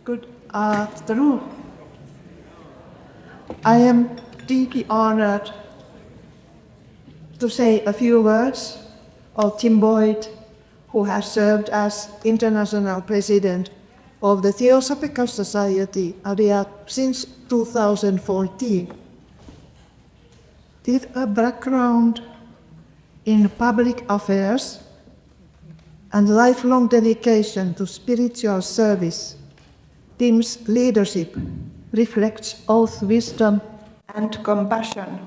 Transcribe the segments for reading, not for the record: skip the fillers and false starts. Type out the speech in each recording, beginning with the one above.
Good afternoon. I am deeply honored to say a few words of Tim Boyd, who has served as International President of the Theosophical Society since 2014. With a background in public affairs and lifelong dedication to spiritual service, Tim's leadership reflects both wisdom and compassion.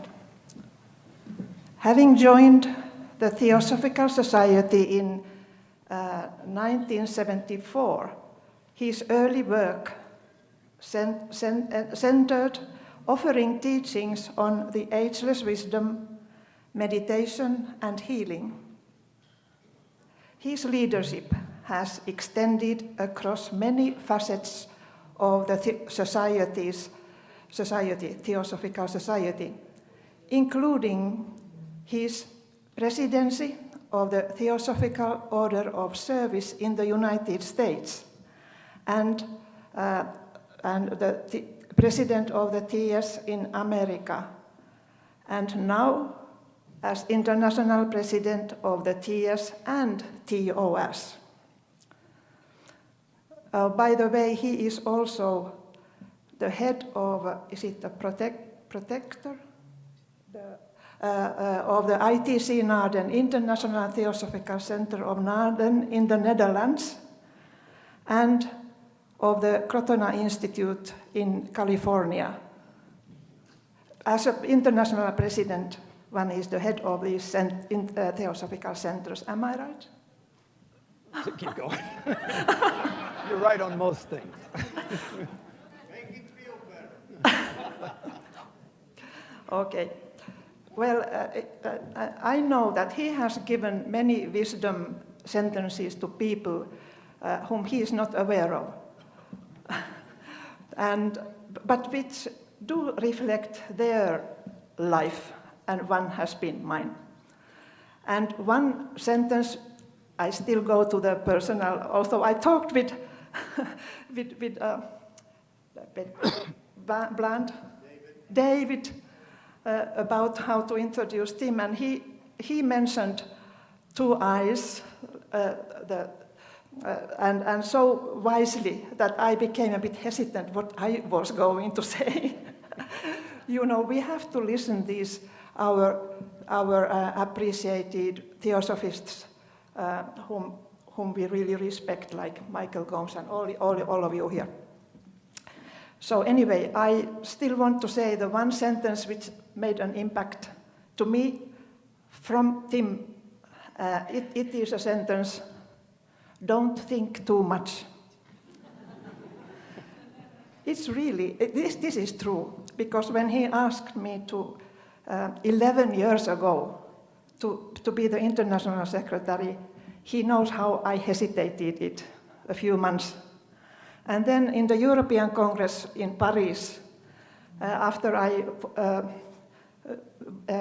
Having joined the Theosophical Society in 1974, his early work centered offering teachings on the ageless wisdom, meditation, and healing. His leadership has extended across many facets of the Theosophical Society, including his presidency of the Theosophical Order of Service in the United States and the president of the TS in America, and now as international president of the TS and TOS. By the way, he is also the head of, is it the protector? Of the ITC Naarden, International Theosophical Center of Naarden in the Netherlands, and of the Crotona Institute in California. As an international president, one is the head of these theosophical centers. Am I right? Keep going. You're right on most things. Make it feel better. Okay. Well, I know that he has given many wisdom sentences to people whom he is not aware of, but which do reflect their life, and one has been mine. And one sentence, I still go to the personal, although I talked with David about how to introduce Tim, and he mentioned two eyes, and so wisely that I became a bit hesitant what I was going to say. You know, we have to listen these our appreciated theosophists whom we really respect, like Michael Gomes and all of you here. So anyway, I still want to say the one sentence which made an impact to me from Tim. It is a sentence, don't think too much. It's really, this is true, because when he asked me to, 11 years ago, to be the international secretary, he knows how I hesitated it a few months. And then in the European Congress in Paris, after I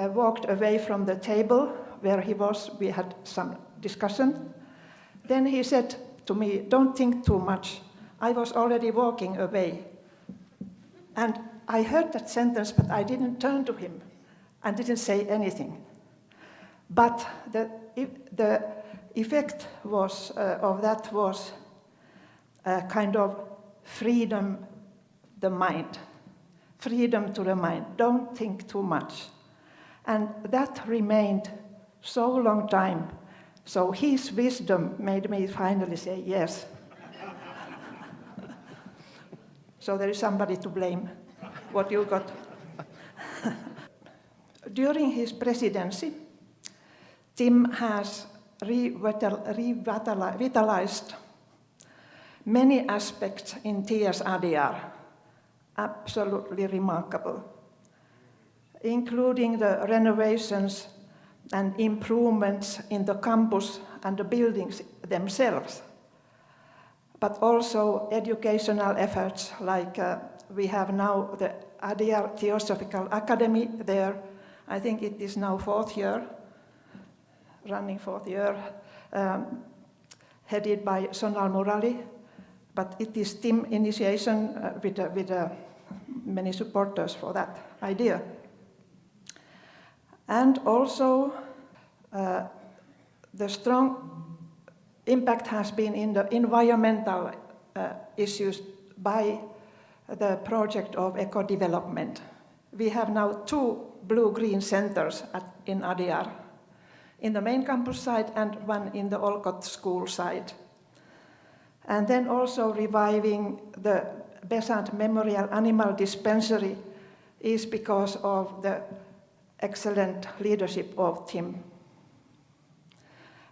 walked away from the table where he was, we had some discussion. Then he said to me, don't think too much. I was already walking away. And I heard that sentence, but I didn't turn to him and didn't say anything. But the effect of that was kind of freedom to the mind. Don't think too much. And that remained so long time. So his wisdom made me finally say yes. So there is somebody to blame what you got. During his presidency, Tim has revitalized many aspects in TS ADR, absolutely remarkable, including the renovations and improvements in the campus and the buildings themselves, but also educational efforts like we have now the ADR Theosophical Academy there. I think it is now running fourth year, headed by Sonal Murali, But it is team initiation with many supporters for that idea. And also, the strong impact has been in the environmental issues by the project of eco-development. We have now 2 blue-green centers in Adyar, in the main campus side and one in the Olcott school side. And then also reviving the Besant Memorial Animal Dispensary is because of the excellent leadership of Tim.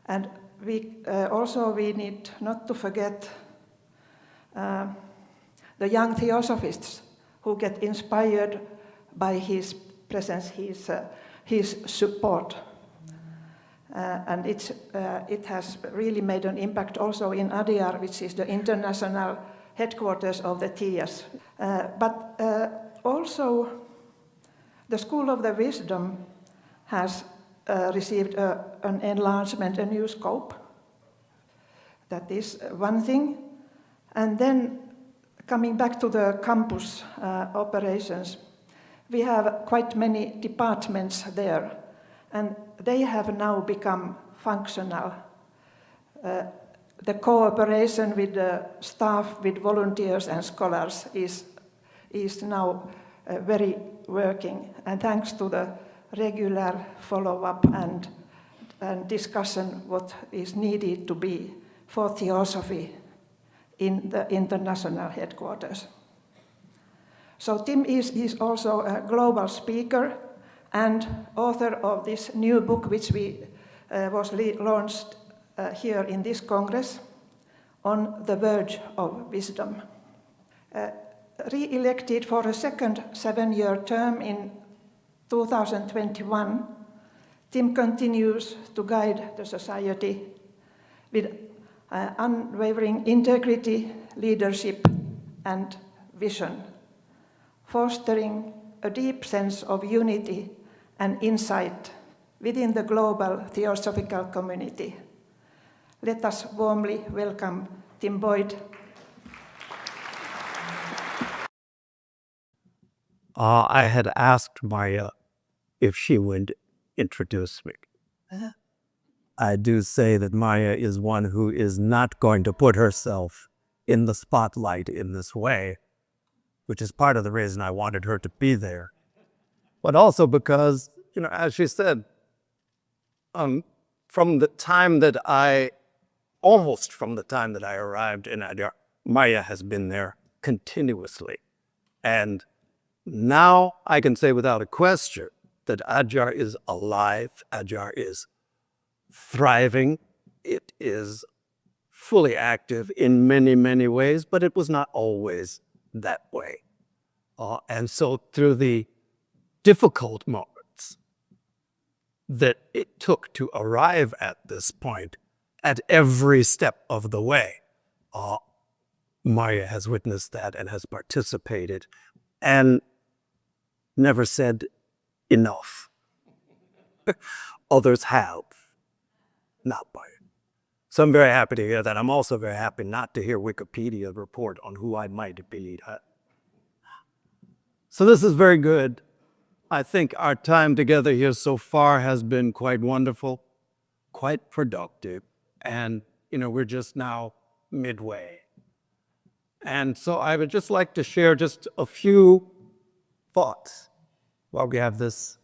And we need not to forget the young theosophists who get inspired by his presence, his support. And it has really made an impact also in Adyar, which is the international headquarters of the TIAS. But also the School of the Wisdom has received an enlargement, a new scope. That is one thing. And then coming back to the campus operations, we have quite many departments there, and they have now become functional. The cooperation with the staff, with volunteers and scholars is now very working, and thanks to the regular follow-up and discussion what is needed to be for theosophy in the international headquarters. So Tim is also a global speaker and author of this new book, which was launched here in this Congress, On the Verge of Wisdom. Re-elected for a second 7-year term in 2021, Tim continues to guide the society with unwavering integrity, leadership, and vision, fostering a deep sense of unity and insight within the global theosophical community. Let us warmly welcome Tim Boyd. I had asked Marja if she would introduce me. I do say that Marja is one who is not going to put herself in the spotlight in this way, which is part of the reason I wanted her to be there. But also because, as she said, from the time that I arrived in Adyar, Marja has been there continuously. And now I can say without a question that Adyar is alive, Adyar is thriving, it is fully active in many, many ways, but it was not always that way. And so through the difficult moments that it took to arrive at this point, at every step of the way, Marja has witnessed that and has participated and never said enough. Others have, not Marja. So I'm very happy to hear that. I'm also very happy not to hear Wikipedia report on who I might be. So this is very good. I think our time together here so far has been quite wonderful, quite productive, and we're just now midway. And so I would just like to share just a few thoughts while we have this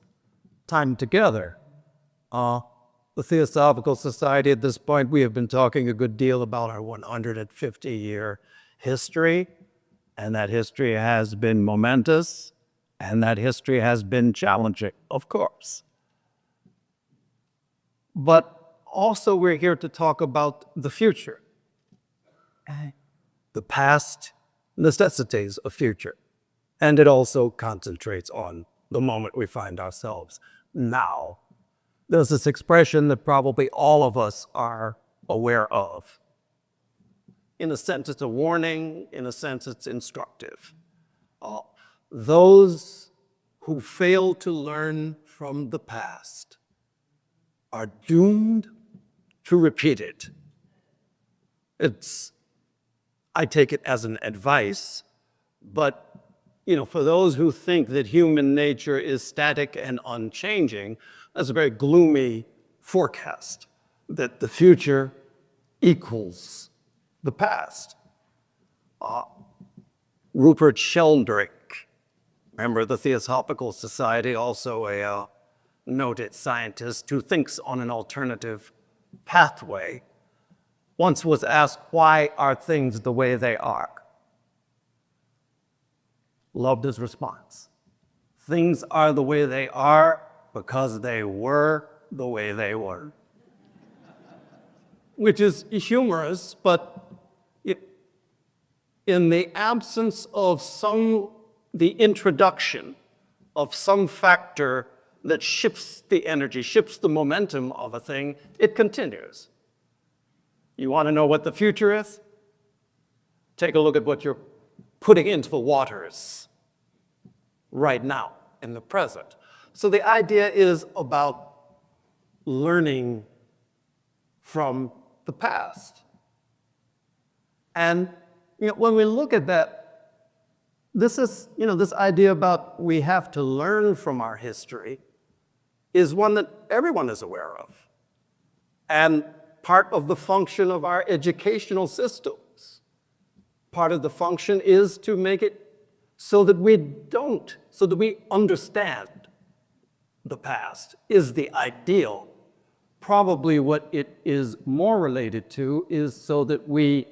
time together. The Theosophical Society at this point, we have been talking a good deal about our 150-year history, and that history has been momentous, and that history has been challenging, of course. But also we're here to talk about the future. The past necessitates a future, and it also concentrates on the moment we find ourselves now. There's this expression that probably all of us are aware of. In a sense, it's a warning. In a sense, it's instructive. Those who fail to learn from the past are doomed to repeat it. I take it as an advice, but for those who think that human nature is static and unchanging, that's a very gloomy forecast, that the future equals the past. Rupert Sheldrake, member of the Theosophical Society, also a noted scientist who thinks on an alternative pathway, once was asked, why are things the way they are? Loved his response. Things are the way they are because they were the way they were. Which is humorous, but in the absence of the introduction of some factor that shifts the energy, shifts the momentum of a thing, it continues. You want to know what the future is? Take a look at what you're putting into the waters right now, in the present. So the idea is about learning from the past. And when we look at that, this is, this idea about we have to learn from our history is one that everyone is aware of. And part of the function of our educational systems, part of the function is to make it so that we understand the past is the ideal. Probably what it is more related to is so that we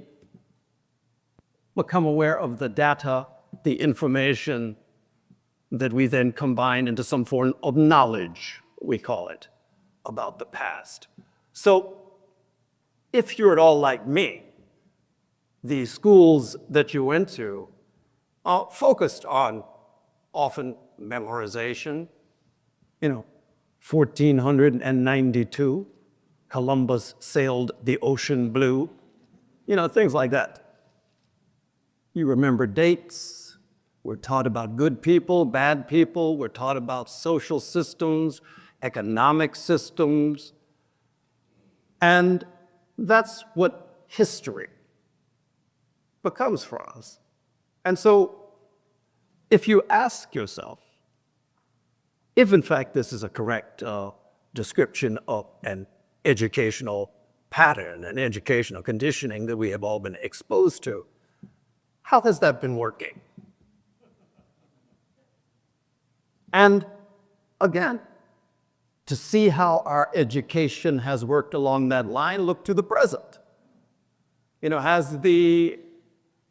become aware of the data, the information that we then combine into some form of knowledge, we call it, about the past. So if you're at all like me, the schools that you went to focused on often memorization. 1492, Columbus sailed the ocean blue, things like that. You remember dates. We're taught about good people, bad people. We're taught about social systems, economic systems. And that's what history becomes for us. And so if you ask yourself, if in fact this is a correct description of an educational pattern, an educational conditioning that we have all been exposed to, how has that been working? And again, to see how our education has worked along that line, look to the present. Has the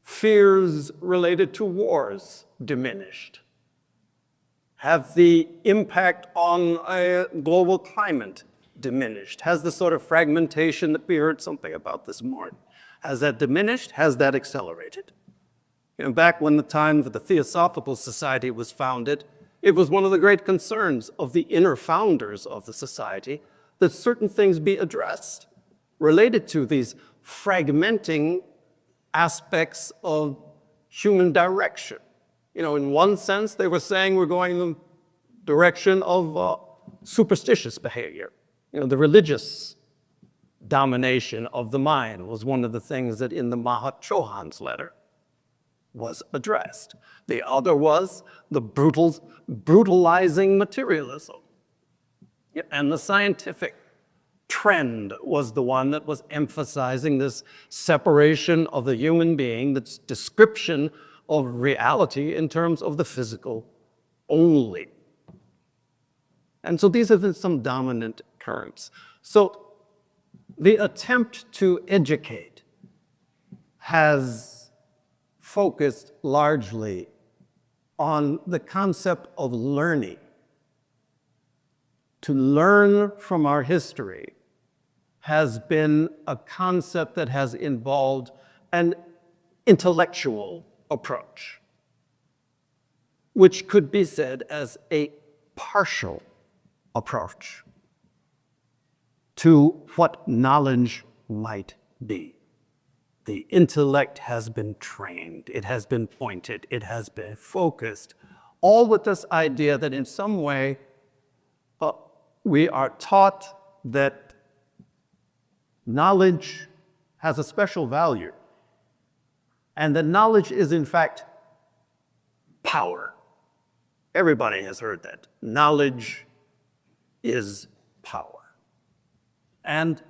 fears related to wars diminished? Have the impact on a global climate diminished? Has the sort of fragmentation that we heard something about this morning, has that diminished? Has that accelerated? Back when the time that the Theosophical Society was founded, it was one of the great concerns of the inner founders of the society that certain things be addressed related to these fragmenting aspects of human direction. In one sense, they were saying we're going in the direction of superstitious behavior. The religious domination of the mind was one of the things that in the Mahat Chohan's letter was addressed. The other was the brutalizing materialism. And the scientific trend was the one that was emphasizing this separation of the human being, this description of reality in terms of the physical only. And so these are some dominant currents. So the attempt to educate has focused largely on the concept of learning. To learn from our history has been a concept that has involved an intellectual approach, which could be said as a partial approach to what knowledge might be. The intellect has been trained, it has been pointed, it has been focused, all with this idea that in some way we are taught that knowledge has a special value. and that knowledge is in fact power. Everybody has heard that. Knowledge is power. And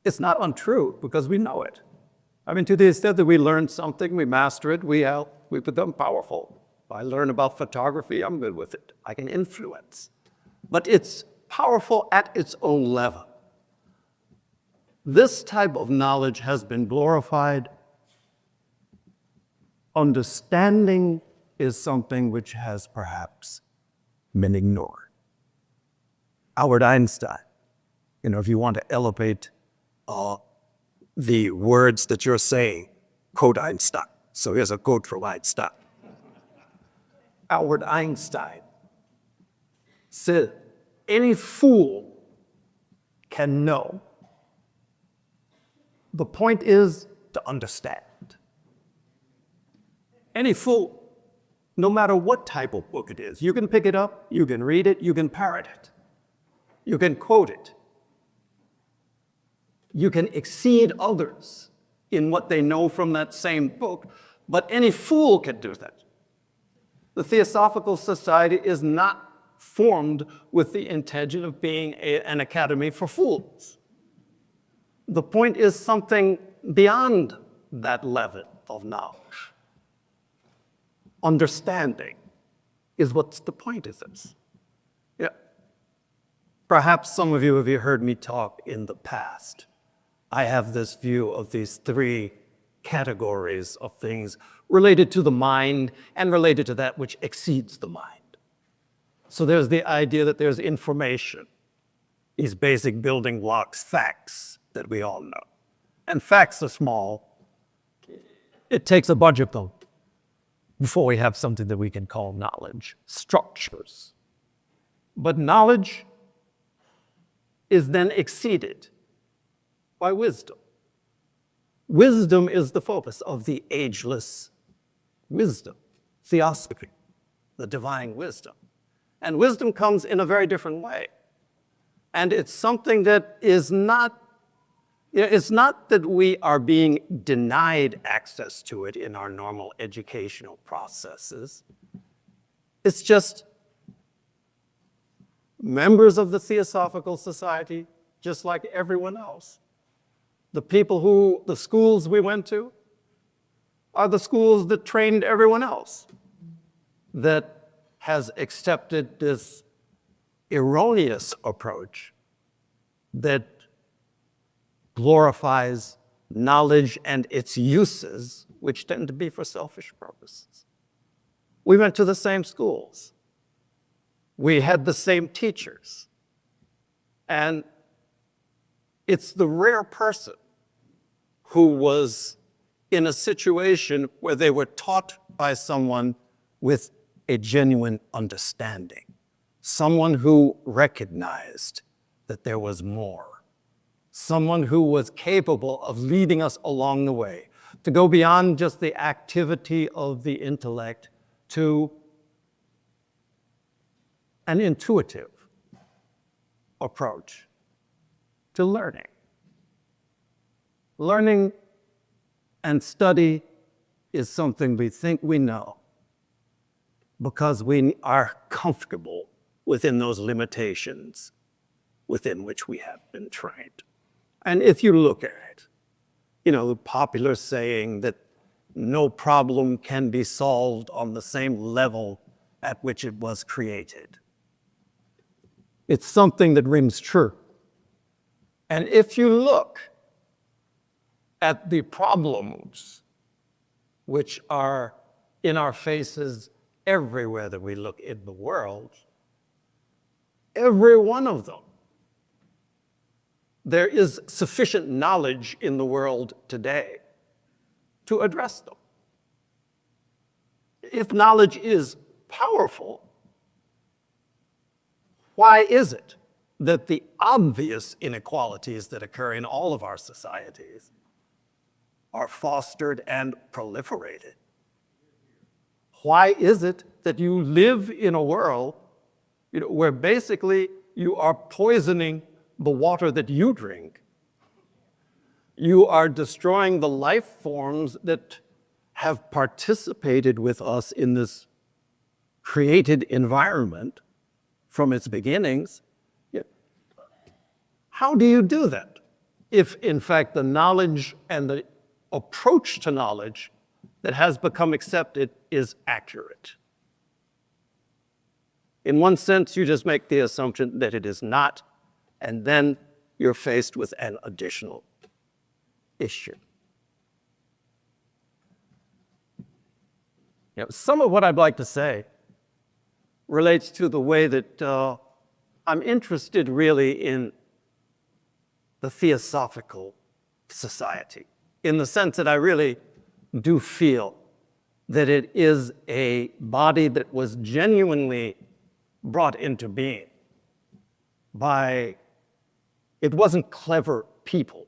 it's not untrue because we know it. I mean, to the extent that we learn something, we master it, we become powerful. If I learn about photography, I'm good with it. I can influence. But it's powerful at its own level. This type of knowledge has been glorified. Understanding is something which has perhaps been ignored. Albert Einstein, if you want to elevate the words that you're saying, quote Einstein. So here's a quote from Einstein. Albert Einstein said, any fool can know. The point is to understand. Any fool, no matter what type of book it is, you can pick it up, you can read it, you can parrot it, you can quote it. You can exceed others in what they know from that same book, but any fool can do that. The Theosophical Society is not formed with the intention of being an academy for fools. The point is something beyond that level of knowledge. Understanding is what's the point of this. Yeah. Perhaps some of you have heard me talk in the past. I have this view of these three categories of things related to the mind and related to that which exceeds the mind. So there's the idea that there's information, these basic building blocks, facts that we all know. And facts are small. It takes a bunch of them before we have something that we can call knowledge, structures. But knowledge is then exceeded by wisdom. Wisdom is the focus of the ageless wisdom, theosophy, the divine wisdom. And wisdom comes in a very different way. And it's something that is not, it's not that we are being denied access to it in our normal educational processes. It's just members of the Theosophical Society, just like everyone else. The schools we went to are the schools that trained everyone else, that has accepted this erroneous approach that glorifies knowledge and its uses, which tend to be for selfish purposes. We went to the same schools. We had the same teachers. And it's the rare person who was in a situation where they were taught by someone with a genuine understanding, someone who recognized that there was more, someone who was capable of leading us along the way, to go beyond just the activity of the intellect to an intuitive approach to learning. Learning and study is something we think we know because we are comfortable within those limitations within which we have been trained. And if you look at it, the popular saying that no problem can be solved on the same level at which it was created. It's something that rings true. And if you look at the problems which are in our faces everywhere that we look in the world, every one of them, there is sufficient knowledge in the world today to address them. If knowledge is powerful, why is it that the obvious inequalities that occur in all of our societies are fostered and proliferated? Why is it that you live in a world where basically you are poisoning the water that you drink? You are destroying the life forms that have participated with us in this created environment from its beginnings, how do you do that if, in fact, the knowledge and the approach to knowledge that has become accepted is accurate? In one sense, you just make the assumption that it is not, and then you're faced with an additional issue. Some of what I'd like to say relates to the way that I'm interested really in the Theosophical Society, in the sense that I really do feel that it is a body that was genuinely brought into being by, it wasn't clever people.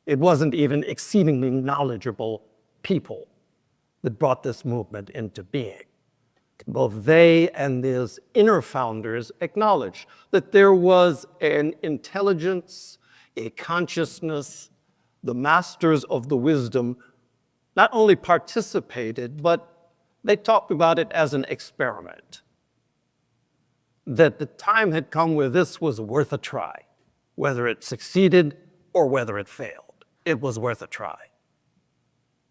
It wasn't even exceedingly knowledgeable people that brought this movement into being. Both they and these inner founders acknowledged that there was an intelligence, a consciousness. The masters of the wisdom not only participated, but they talked about it as an experiment. That the time had come where this was worth a try. Whether it succeeded or whether it failed, it was worth a try.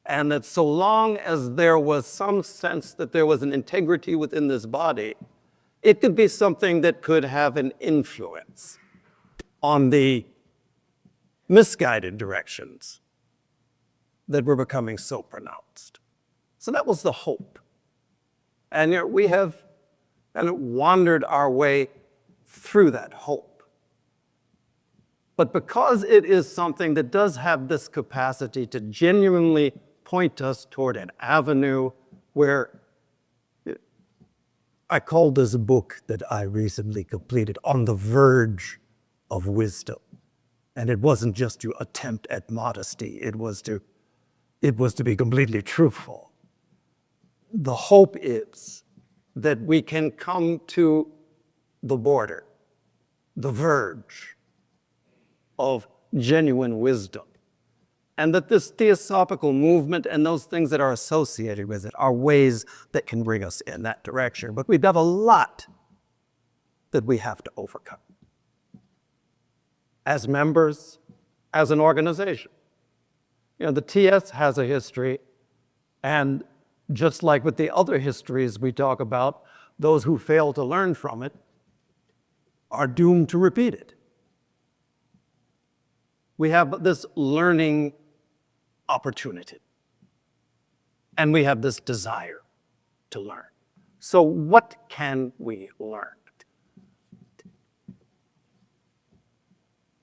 And that so long as there was some sense that there was an integrity within this body, it could be something that could have an influence on the misguided directions that were becoming so pronounced. So that was the hope. And we have kind of wandered our way through that hope. But because it is something that does have this capacity to genuinely point us toward an avenue where I called this book that I recently completed On the Verge of Wisdom. And it wasn't just to attempt at modesty, it was to be completely truthful. The hope is that we can come to the border, the verge of genuine wisdom. And that this theosophical movement and those things that are associated with it are ways that can bring us in that direction. But we've got a lot that we have to overcome as members, as an organization. The TS has a history, and just like with the other histories we talk about, those who fail to learn from it are doomed to repeat it. We have this learning opportunity, and we have this desire to learn. So what can we learn?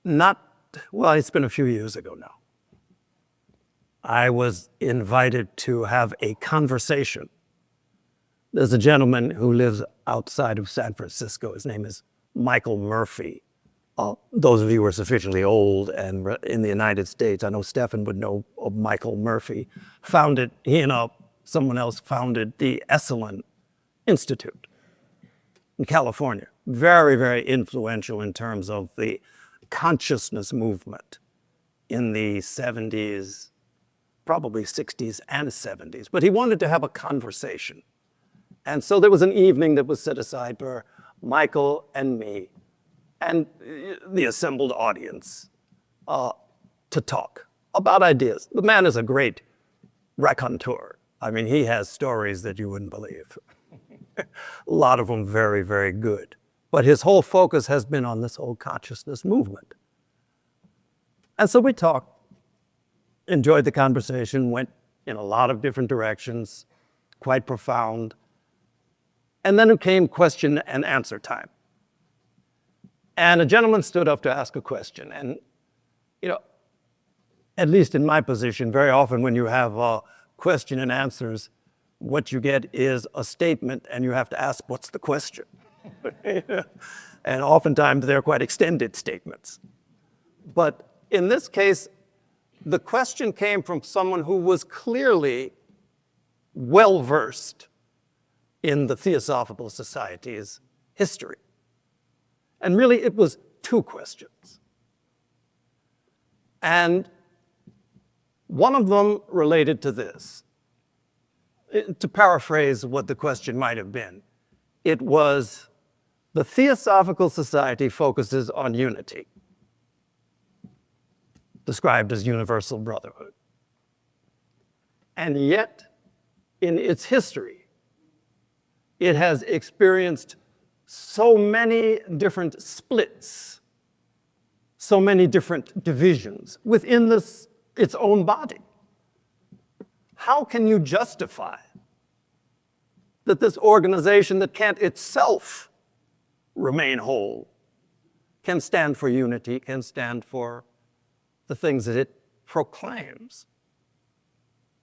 It's been a few years ago now. I was invited to have a conversation. There's a gentleman who lives outside of San Francisco. His name is Michael Murphy. Those of you who are sufficiently old and in the United States, I know Stefan would know of Michael Murphy, he and someone else founded the Esalen Institute in California. Very, very influential in terms of the consciousness movement in the 70s, probably 60s and 70s. But he wanted to have a conversation. And so there was an evening that was set aside for Michael and me and the assembled audience to talk about ideas. The man is a great raconteur. I mean, he has stories that you wouldn't believe. A lot of them very, very good. But his whole focus has been on this whole consciousness movement. And so we talked, enjoyed the conversation, went in a lot of different directions, quite profound. And then it came question and answer time. And a gentleman stood up to ask a question. And, at least in my position, very often when you have question and answers, what you get is a statement and you have to ask, what's the question? And oftentimes they're quite extended statements. But in this case, the question came from someone who was clearly well-versed in the Theosophical Society's history. And really, it was two questions. And one of them related to this. to paraphrase what the question might have been, it was the Theosophical Society focuses on unity, described as universal brotherhood. And yet, in its history, it has experienced so many different splits, so many different divisions within its own body. How can you justify that this organization that can't itself remain whole can stand for unity, can stand for the things that it proclaims?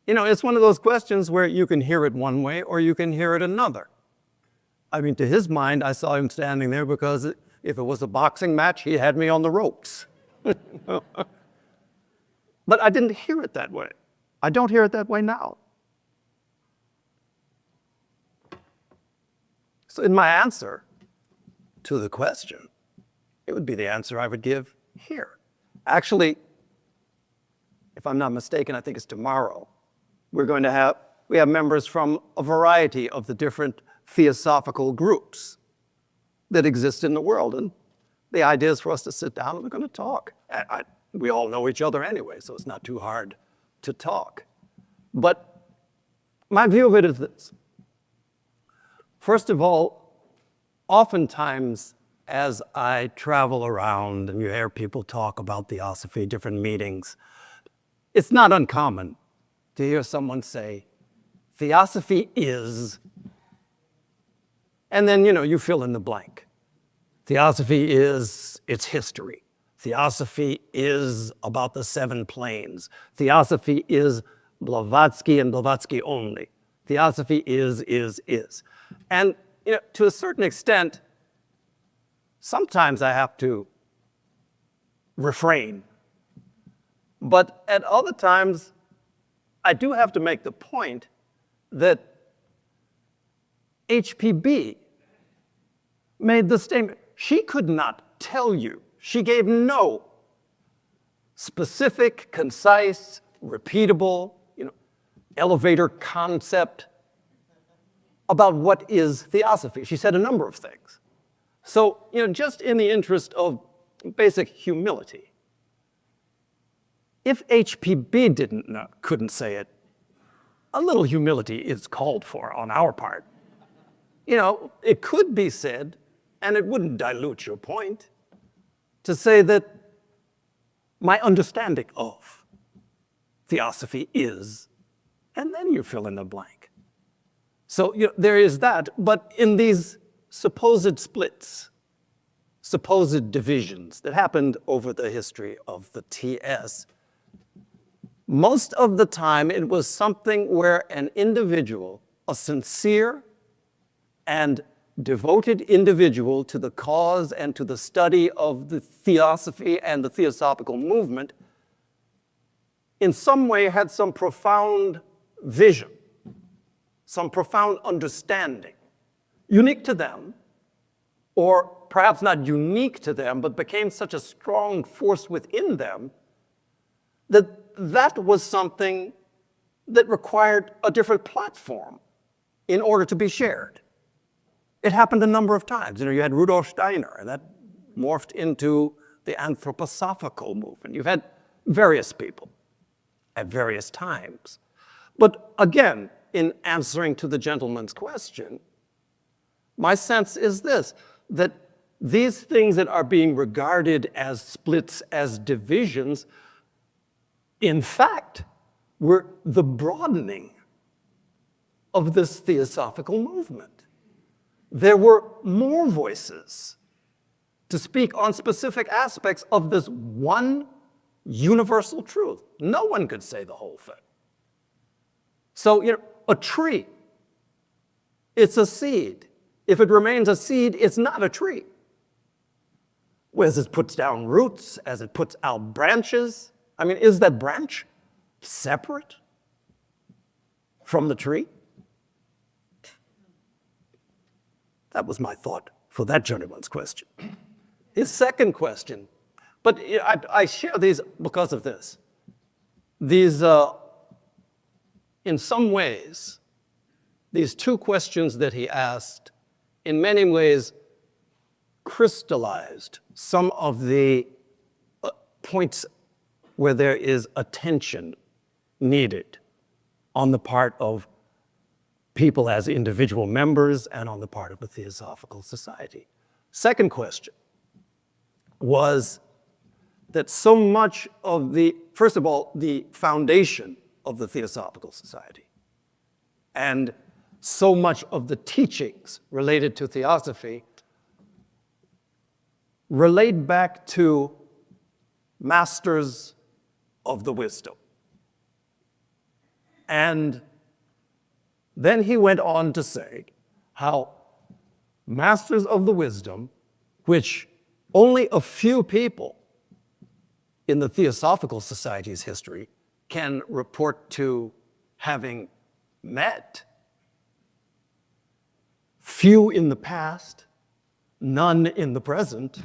You know, it's one of those questions where you can hear it one way or you can hear it another. I mean, to his mind, I saw him standing there because if it was a boxing match, he had me on the ropes. But I didn't hear it that way. I don't hear it that way now. So in my answer to the question, it would be the answer I would give here. Actually, if I'm not mistaken, I think it's tomorrow, we have members from a variety of the different theosophical groups that exist in the world. And the idea is for us to sit down and we're going to talk. We all know each other anyway, so it's not too hard to talk. But my view of it is this. First of all, oftentimes as I travel around and you hear people talk about theosophy, different meetings, it's not uncommon to hear someone say, theosophy is, and then, you fill in the blank. Theosophy is its history. Theosophy is about the 7 planes. Theosophy is Blavatsky and Blavatsky only. Theosophy is. And to a certain extent, sometimes I have to refrain. But at other times, I do have to make the point that HPB made the statement. She could not tell you. She gave no specific, concise, repeatable, elevator concept about what is theosophy. She said a number of things. So, just in the interest of basic humility, if HPB couldn't say it, a little humility is called for on our part. It could be said, and it wouldn't dilute your point, to say that my understanding of theosophy is, and then you fill in the blank. So there is that, but in these supposed splits, supposed divisions that happened over the history of the TS, most of the time it was something where an individual, a sincere and devoted individual to the cause and to the study of the theosophy and the theosophical movement, in some way had some profound vision, some profound understanding, unique to them, or perhaps not unique to them, but became such a strong force within them that was something that required a different platform in order to be shared. It happened a number of times. You had Rudolf Steiner, and that morphed into the anthroposophical movement. You've had various people at various times. But again, in answering to the gentleman's question, my sense is this, that these things that are being regarded as splits, as divisions, in fact, were the broadening of this theosophical movement. There were more voices to speak on specific aspects of this one universal truth. No one could say the whole thing. So, a tree, it's a seed. If it remains a seed, it's not a tree. As it puts down roots, as it puts out branches, is that branch separate from the tree? That was my thought for that gentleman's question. His second question, but I share these because of this. These, in some ways, these two questions that he asked in many ways crystallized some of the points where there is attention needed on the part of people as individual members and on the part of a Theosophical Society. Second question was that so much of the, first of all, the foundation of the Theosophical Society and so much of the teachings related to theosophy relate back to masters of the wisdom. And then he went on to say how masters of the wisdom, which only a few people in the Theosophical Society's history can report to having met, few in the past, none in the present,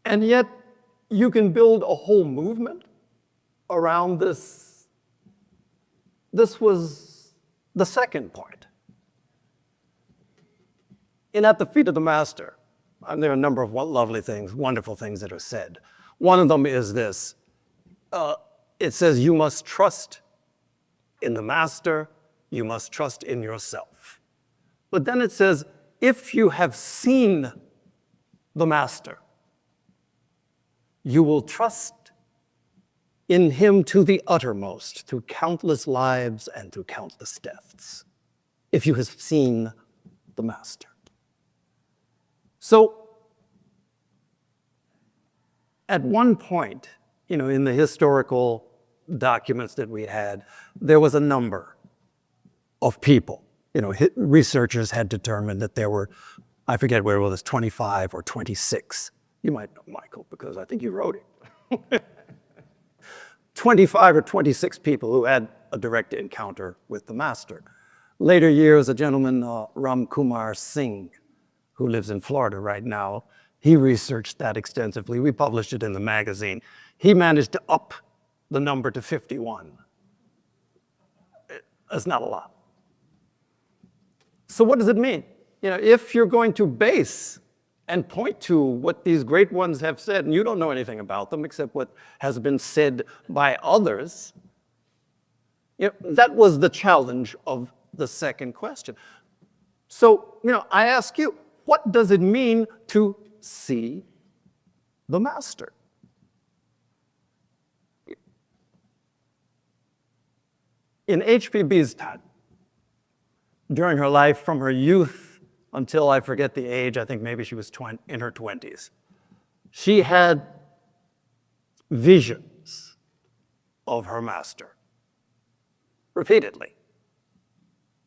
and yet you can build a whole movement around this. This was the second point. In At the Feet of the Master, there are a number of lovely things, wonderful things that are said. One of them is this. It says, you must trust in the Master, you must trust in yourself. But then it says, if you have seen the Master, you will trust in him to the uttermost, through countless lives and through countless deaths, if you have seen the Master. So, at one point, in the historical documents that we had, there was a number of people. Researchers had determined that there were, I forget where it was, 25 or 26. You might know Michael, because I think you wrote it. 25 or 26 people who had a direct encounter with the Master. Later years, a gentleman, Ram Kumar Singh, who lives in Florida right now, he researched that extensively. We published it in the magazine. He managed to up the number to 51. That's not a lot. So what does it mean? If you're going to base and point to what these great ones have said, and you don't know anything about them except what has been said by others, that was the challenge of the second question. So, I ask you, what does it mean to see the Master? In HPB's time, during her life, from her youth until I forget the age, I think maybe she was in her 20s, she had visions of her Master repeatedly.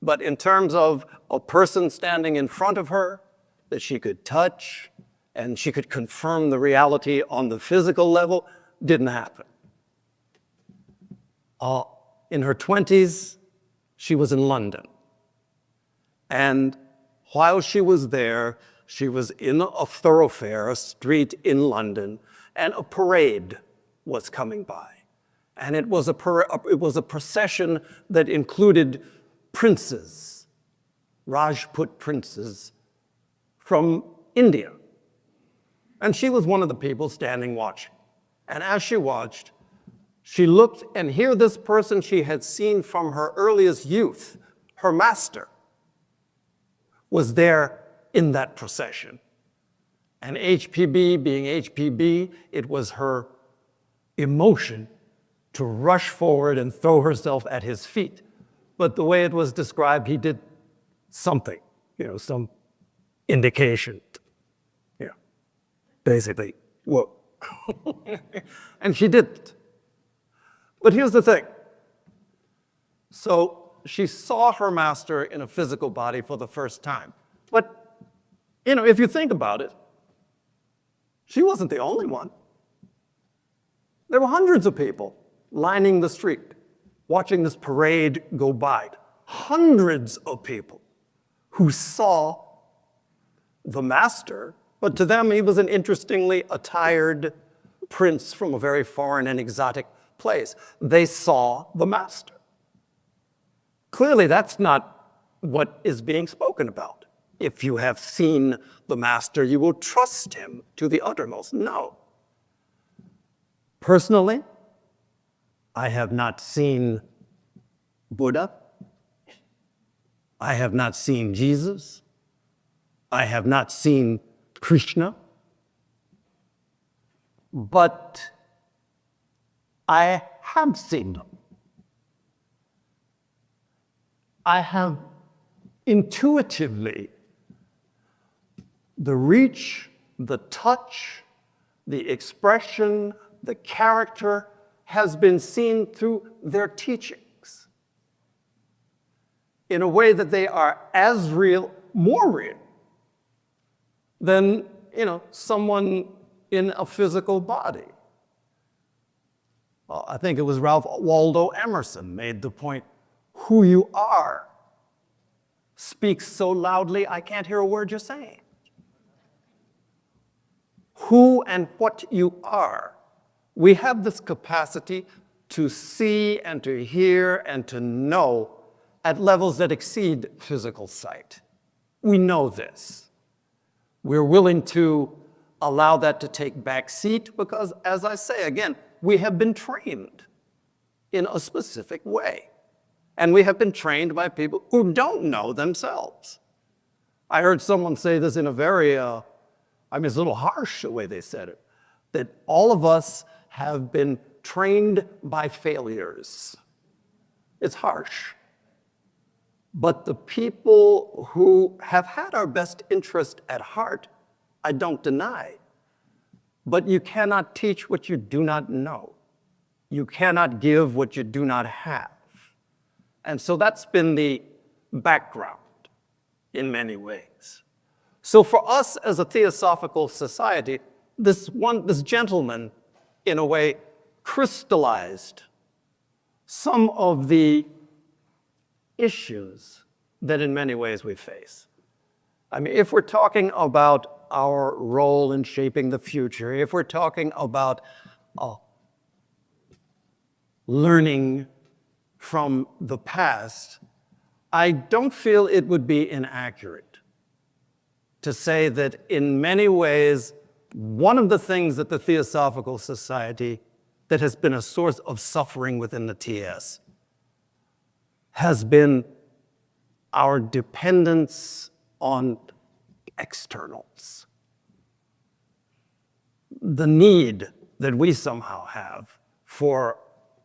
But in terms of a person standing in front of her that she could touch and she could confirm the reality on the physical level, didn't happen. In her 20s, she was in London. And while she was there, she was in a thoroughfare, a street in London, and a parade was coming by. And it was a procession that included princes, Rajput princes from India. And she was one of the people standing watching. And as she watched, she looked, and here this person she had seen from her earliest youth, her Master, was there in that procession. And HPB, being HPB, it was her emotion to rush forward and throw herself at his feet. But the way it was described, he did something, some indication. Basically, whoa. And she didn't. But here's the thing. So she saw her Master in a physical body for the first time. But, if you think about it, she wasn't the only one. There were hundreds of people lining the street, watching this parade go by. Hundreds of people who saw the Master, but to them he was an interestingly attired prince from a very foreign and exotic place. They saw the Master. Clearly, that's not what is being spoken about. If you have seen the Master, you will trust him to the uttermost. No. Personally, I have not seen Buddha. I have not seen Jesus. I have not seen Krishna. But I have seen them. I have intuitively the reach, the touch, the expression, the character has been seen through their teachings in a way that they are as real, more real than, someone in a physical body. Well, I think it was Ralph Waldo Emerson made the point, who you are speaks so loudly I can't hear a word you're saying. Who and what you are. We have this capacity to see and to hear and to know at levels that exceed physical sight. We know this. We're willing to allow that to take back seat because, as I say again, we have been trained in a specific way. And we have been trained by people who don't know themselves. I heard someone say this in a very, it's a little harsh the way they said it, that all of us have been trained by failures. It's harsh. But the people who have had our best interest at heart, I don't deny. But you cannot teach what you do not know. You cannot give what you do not have. And so that's been the background in many ways. So for us as a theosophical society, this gentleman, in a way, crystallized some of the issues that in many ways we face. I mean, if we're talking about our role in shaping the future, if we're talking about learning from the past, I don't feel it would be inaccurate to say that in many ways, one of the things that the Theosophical Society that has been a source of suffering within the TS has been our dependence on externals. The need that we somehow have for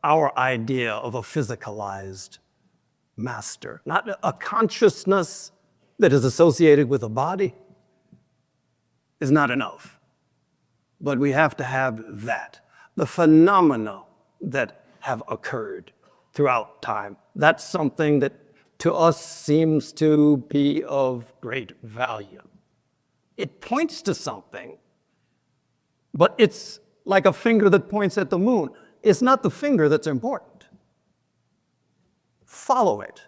our idea of a physicalized master, not a consciousness that is associated with a body, is not enough. But we have to have that. The phenomena that have occurred throughout time, that's something that to us seems to be of great value. It points to something, but it's like a finger that points at the moon. It's not the finger that's important. Follow it.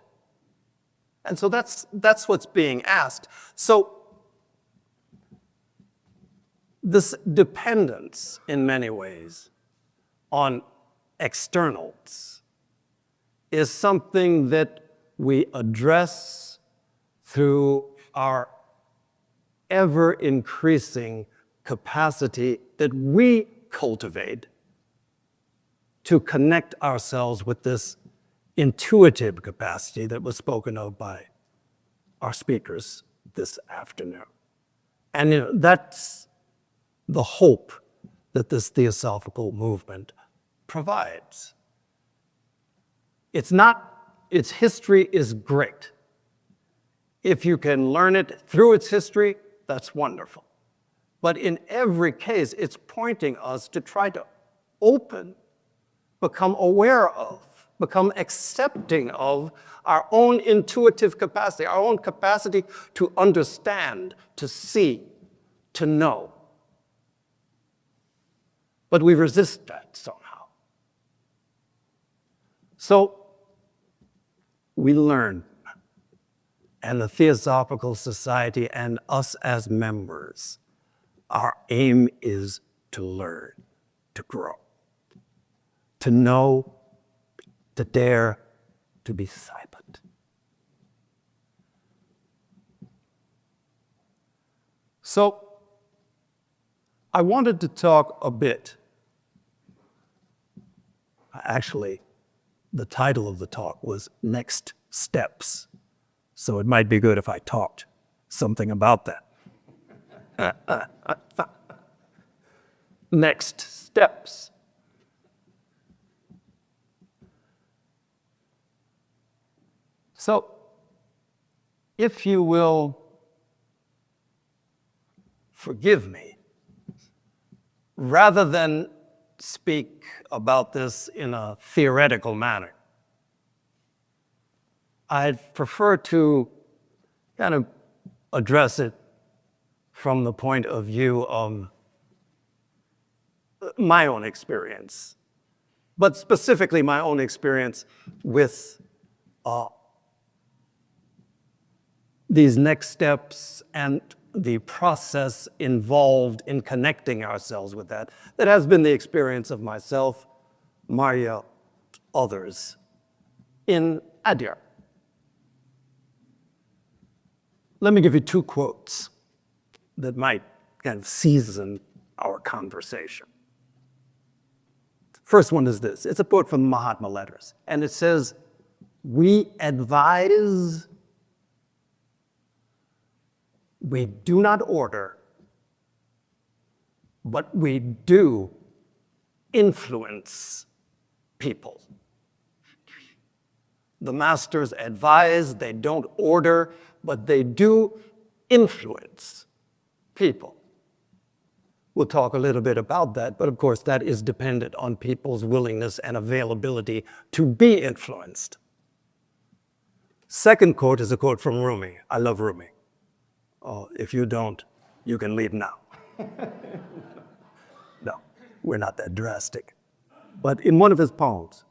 And so that's what's being asked. So this dependence, in many ways, on externals is something that we address through our ever-increasing capacity that we cultivate to connect ourselves with this intuitive capacity that was spoken of by our speakers this afternoon. And that's the hope that this theosophical movement provides. Its history is great. If you can learn it through its history, that's wonderful. But in every case, it's pointing us to try to open, become aware of, become accepting of our own intuitive capacity, our own capacity to understand, to see, to know. But we resist that somehow. So we learn, and the Theosophical Society and us as members, our aim is to learn, to grow, to know, to dare, to be silent. So I wanted to talk a bit. Actually, the title of the talk was Next Steps. So it might be good if I talked something about that. Next steps. So, if you will forgive me, rather than speak about this in a theoretical manner, I'd prefer to kind of address it from the point of view of my own experience, but specifically my own experience with these next steps and the process involved in connecting ourselves with that. That has been the experience of myself, Marja, others in Adyar. Let me give you two quotes that might kind of season our conversation. First one is this. It's a quote from the Mahatma Letters, and it says, "We advise, we do not order, but we do influence people." The masters advise, they don't order, but they do influence people. We'll talk a little bit about that, but of course that is dependent on people's willingness and availability to be influenced. Second quote is a quote from Rumi. I love Rumi. Oh, if you don't, you can leave now. No, we're not that drastic. But in one of his poems,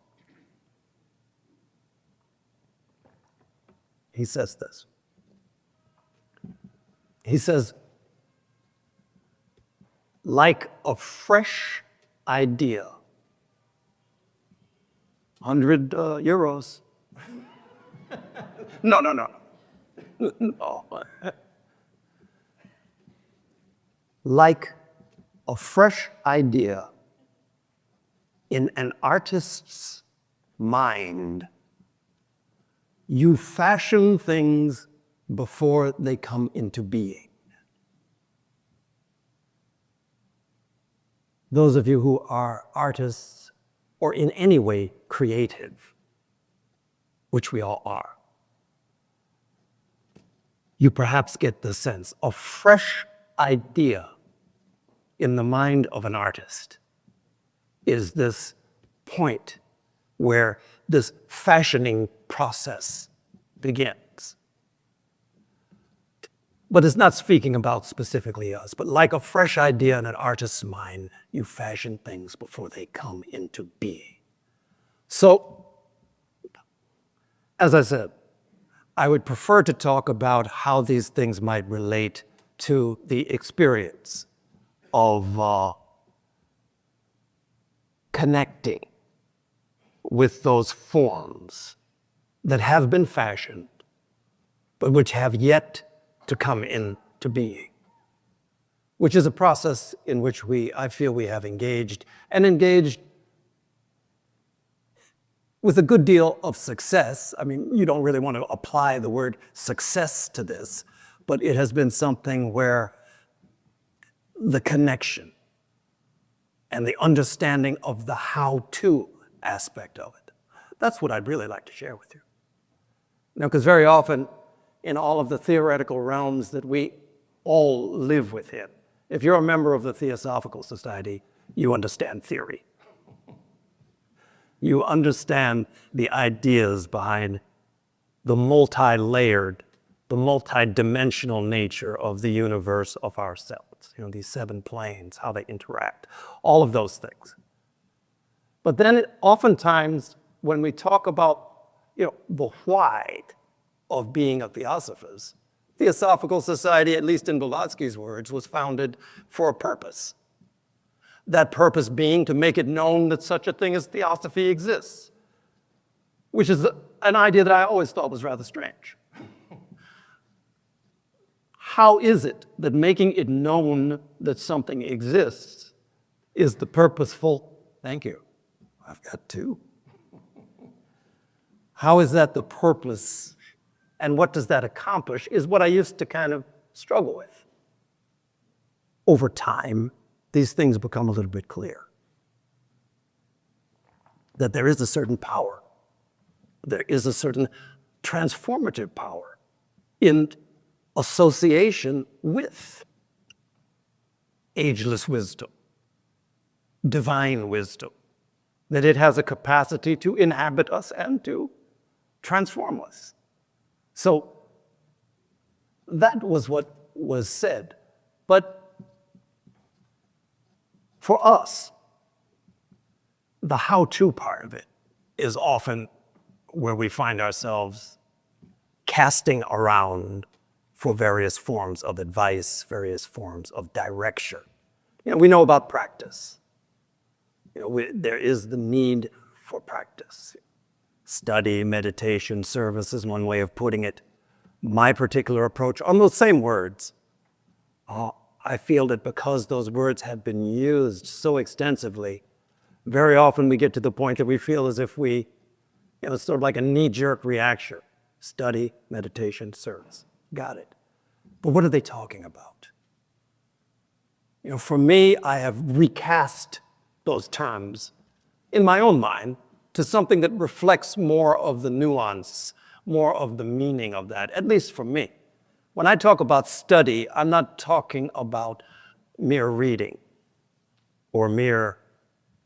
he says this. He says, like a fresh idea, 100 euros. No. Like a fresh idea in an artist's mind, you fashion things before they come into being. Those of you who are artists or in any way creative, which we all are, you perhaps get the sense a fresh idea in the mind of an artist is this point where this fashioning process begins. But it's not speaking about specifically us, but like a fresh idea in an artist's mind, you fashion things before they come into being. So, as I said, I would prefer to talk about how these things might relate to the experience of connecting with those forms that have been fashioned, but which have yet to come into being, which is a process in which I feel we have engaged with a good deal of success. I mean, you don't really want to apply the word success to this, but it has been something where the connection and the understanding of the how-to aspect of it, that's what I'd really like to share with you. Now, because very often, in all of the theoretical realms that we all live within, if you're a member of the Theosophical Society, you understand theory. You understand the ideas behind the multi-layered, the multi-dimensional nature of the universe of ourselves. You know, these 7 planes, how they interact, all of those things. But then oftentimes when we talk about, the why of being a theosophist, Theosophical Society, at least in Blavatsky's words, was founded for a purpose. That purpose being to make it known that such a thing as theosophy exists, which is an idea that I always thought was rather strange. how is it that making it known that something exists is the purposeful, thank you, I've got two. How is that the purpose, and what does that accomplish, is what I used to kind of struggle with. Over time, these things become a little bit clear. That there is a certain power, there is a certain transformative power in association with ageless wisdom, divine wisdom, that it has a capacity to inhabit us and to transform us. So that was what was said. But for us, the how-to part of it is often where we find ourselves casting around for various forms of advice, various forms of direction. We know about practice. There is the need for practice. Study, meditation, service is one way of putting it. My particular approach on those same words, I feel that because those words have been used so extensively, very often we get to the point that we feel as if it's sort of like a knee-jerk reaction. Study, meditation, service. Got it. But what are they talking about? For me, I have recast those terms in my own mind to something that reflects more of the nuance, more of the meaning of that, at least for me. When I talk about study, I'm not talking about mere reading or mere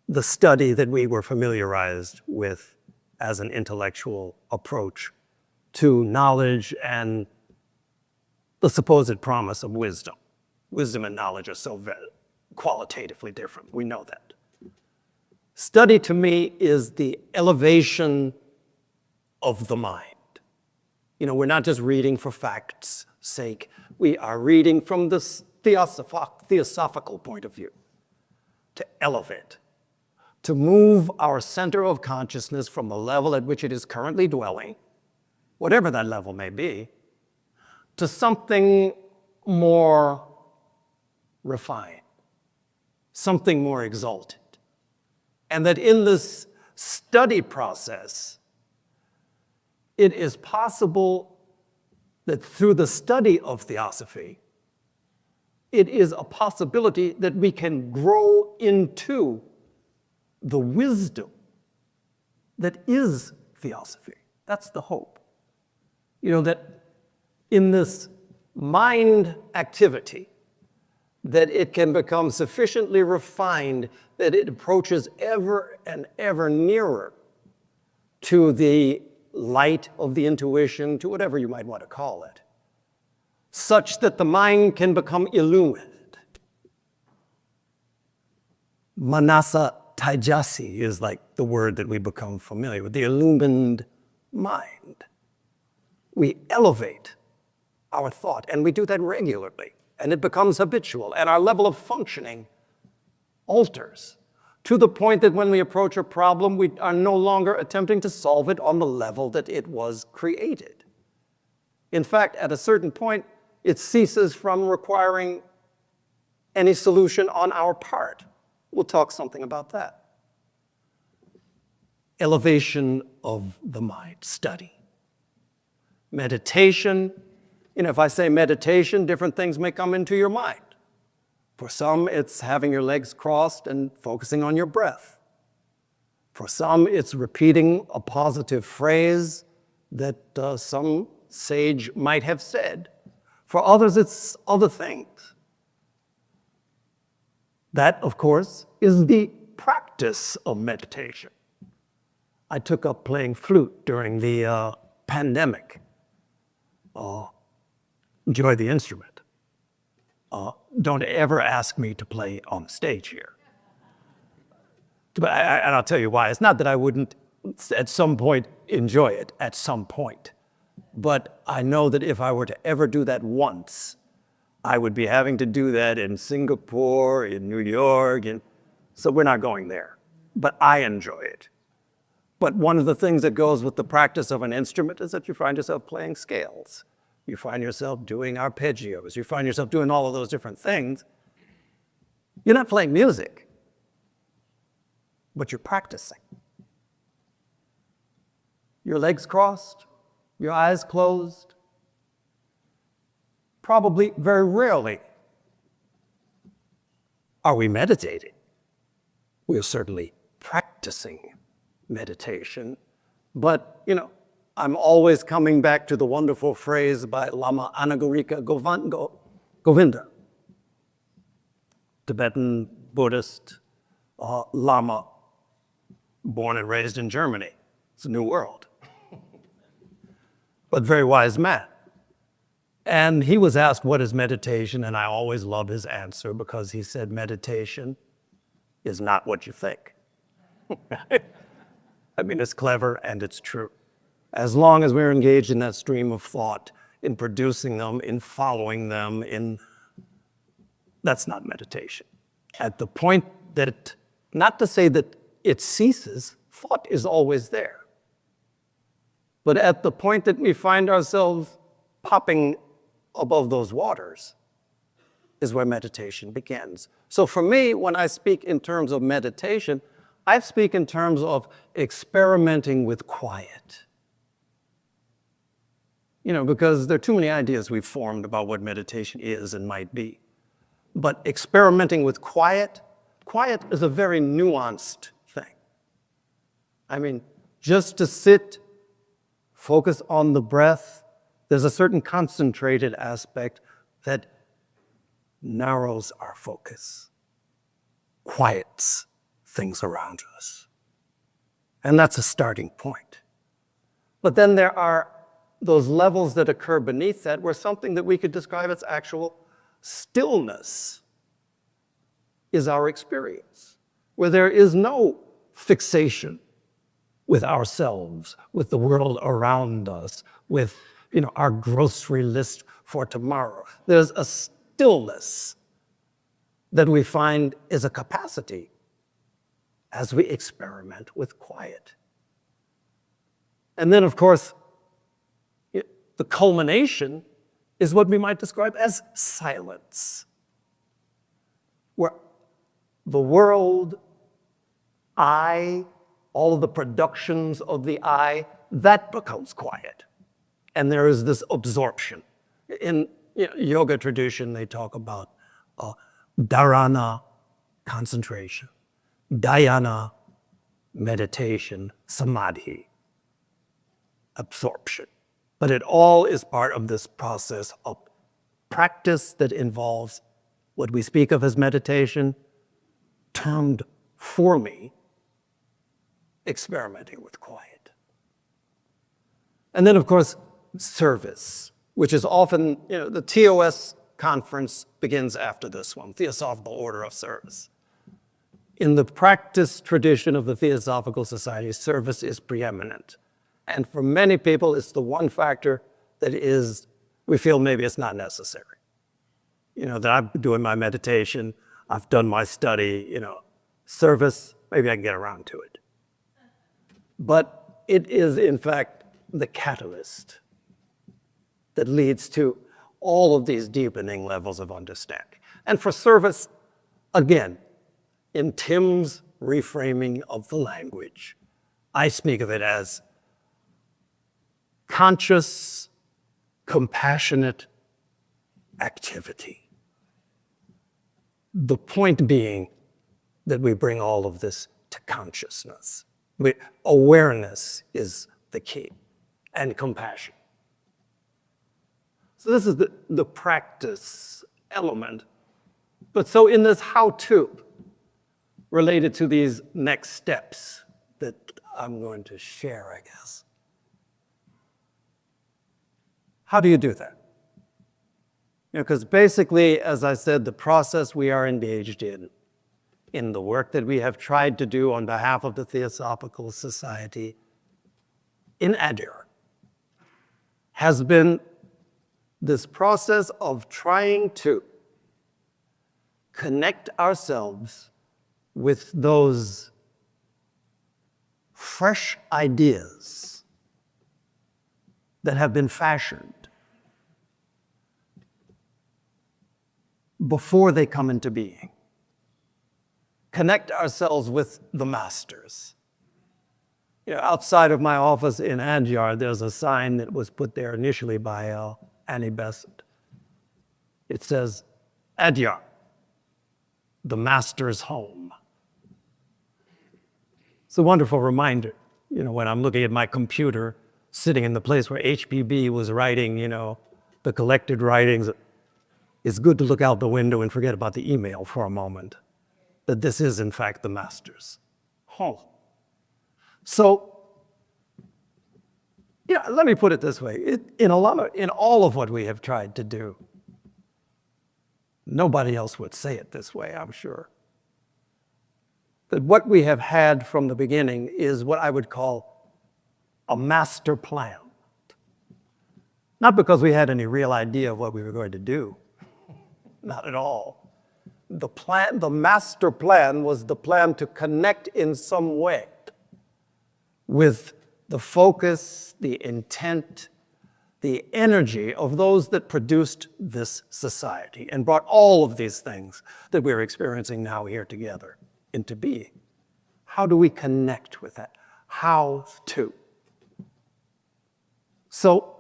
the study that we were familiarized with as an intellectual approach to knowledge and the supposed promise of wisdom. Wisdom and knowledge are so very qualitatively different. We know that. Study to me is the elevation of the mind. We're not just reading for facts' sake. We are reading from the theosophical point of view, to elevate, to move our center of consciousness from the level at which it is currently dwelling, whatever that level may be, to something more refined, something more exalted. And that in this study process, it is possible that through the study of theosophy, it is a possibility that we can grow into the wisdom that is theosophy. That's the hope. That in this mind activity, that it can become sufficiently refined that it approaches ever and ever nearer to the light of the intuition, to whatever you might want to call it, such that the mind can become illumined. Manasa Taijasi is like the word that we become familiar with, the illumined mind. We elevate our thought, and we do that regularly, and it becomes habitual, and our level of functioning alters to the point that when we approach a problem, we are no longer attempting to solve it on the level that it was created. In fact, at a certain point, it ceases from requiring any solution on our part. We'll talk something about that. Elevation of the mind, study. Meditation, if I say meditation, different things may come into your mind. For some, it's having your legs crossed and focusing on your breath. For some, it's repeating a positive phrase that some sage might have said. For others, it's other things. That, of course, is the practice of meditation. I took up playing flute during the pandemic. Enjoy the instrument. Don't ever ask me to play on the stage here. But and I'll tell you why. It's not that I wouldn't at some point enjoy it, at some point. But I know that if I were to ever do that once, I would be having to do that in Singapore, in New York, so we're not going there. But I enjoy it. But one of the things that goes with the practice of an instrument is that you find yourself playing scales. you find yourself doing arpeggios, you find yourself doing all of those different things, you're not playing music, but you're practicing. Your legs crossed, your eyes closed. Probably very rarely are we meditating. We are certainly practicing meditation. But, I'm always coming back to the wonderful phrase by Lama Anagarika Govinda, Tibetan Buddhist Lama, born and raised in Germany. It's a new world. But very wise man. And he was asked, what is meditation? And I always love his answer because he said, meditation is not what you think. I mean, it's clever and it's true. As long as we're engaged in that stream of thought, in producing them, in following them, that's not meditation. At the point that, not to say that it ceases, thought is always there. But at the point that we find ourselves popping above those waters is where meditation begins. So for me, when I speak in terms of meditation, I speak in terms of experimenting with quiet. Because there are too many ideas we've formed about what meditation is and might be. But experimenting with quiet is a very nuanced thing. I mean, just to sit, focus on the breath, there's a certain concentrated aspect that narrows our focus, quiets things around us. And that's a starting point. But then there are those levels that occur beneath that where something that we could describe as actual stillness is our experience, where there is no fixation with ourselves, with the world around us, with our grocery list for tomorrow. There's a stillness that we find is a capacity as we experiment with quiet. And then, of course, the culmination is what we might describe as silence, where the world, I, all of the productions of the I, that becomes quiet. And there is this absorption. In yoga tradition, they talk about dharana, concentration, dhyana, meditation, samadhi, absorption. But it all is part of this process of practice that involves what we speak of as meditation, termed for me, experimenting with quiet. And then, of course, service, which is often, the TOS conference begins after this one, Theosophical Order of Service. In the practice tradition of the Theosophical Society, service is preeminent. And for many people, it's the one factor that we feel maybe it's not necessary. That I'm doing my meditation, I've done my study, service, maybe I can get around to it. But it is, in fact, the catalyst that leads to all of these deepening levels of understanding. And for service, again, in Tim's reframing of the language, I speak of it as conscious, compassionate activity. The point being that we bring all of this to consciousness. Awareness is the key, and compassion. So this is the practice element. But so in this how-to, related to these next steps that I'm going to share, I guess. How do you do that? Because basically, as I said, the process we are engaged in the work that we have tried to do on behalf of the Theosophical Society in Adyar, has been this process of trying to connect ourselves with those fresh ideas that have been fashioned before they come into being. Connect ourselves with the masters. You know, outside of my office in Adyar, there's a sign that was put there initially by Annie Besant. It says, Adyar, the master's home. It's a wonderful reminder, you know, when I'm looking at my computer, sitting in the place where HPB was writing, you know, the collected writings. It's good to look out the window and forget about the email for a moment, that this is, in fact, the master's home. So, you know, let me put it this way. In all of what we have tried to do, nobody else would say it this way, I'm sure. That what we have had from the beginning is what I would call a master plan. Not because we had any real idea of what we were going to do. Not at all. The master plan was the plan to connect in some way with the focus, the intent, the energy of those that produced this society and brought all of these things that we're experiencing now here together into being. How do we connect with that? How to? So,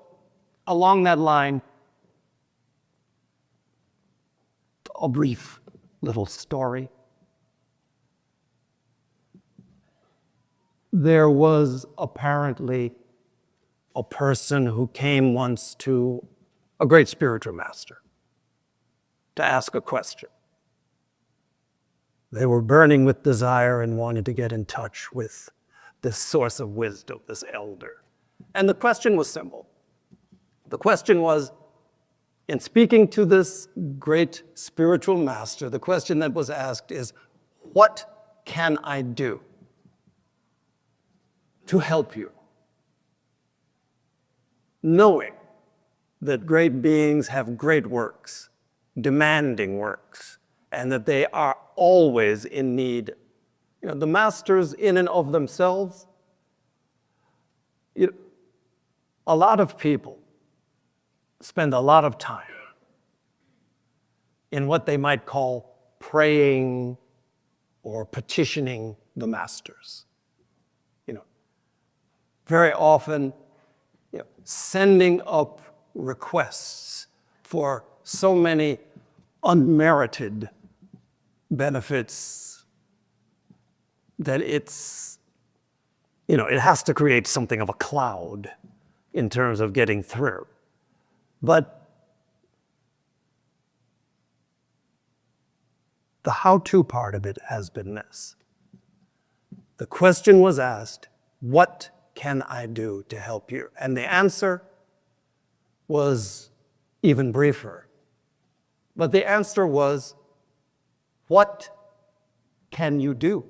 along that line, a brief little story. There was apparently a person who came once to a great spiritual master to ask a question. They were burning with desire and wanted to get in touch with this source of wisdom, this elder. And the question was simple. The question was, in speaking to this great spiritual master, the question that was asked is, what can I do to help you? Knowing that great beings have great works, demanding works, and that they are always in need. You know, the masters in and of themselves, a lot of people spend a lot of time in what they might call praying or petitioning the masters. You know, very often, sending up requests for so many unmerited benefits that it's, it has to create something of a cloud in terms of getting through. But the how-to part of it has been this. The question was asked, what can I do to help you? And the answer was even briefer. But the answer was, what can you do?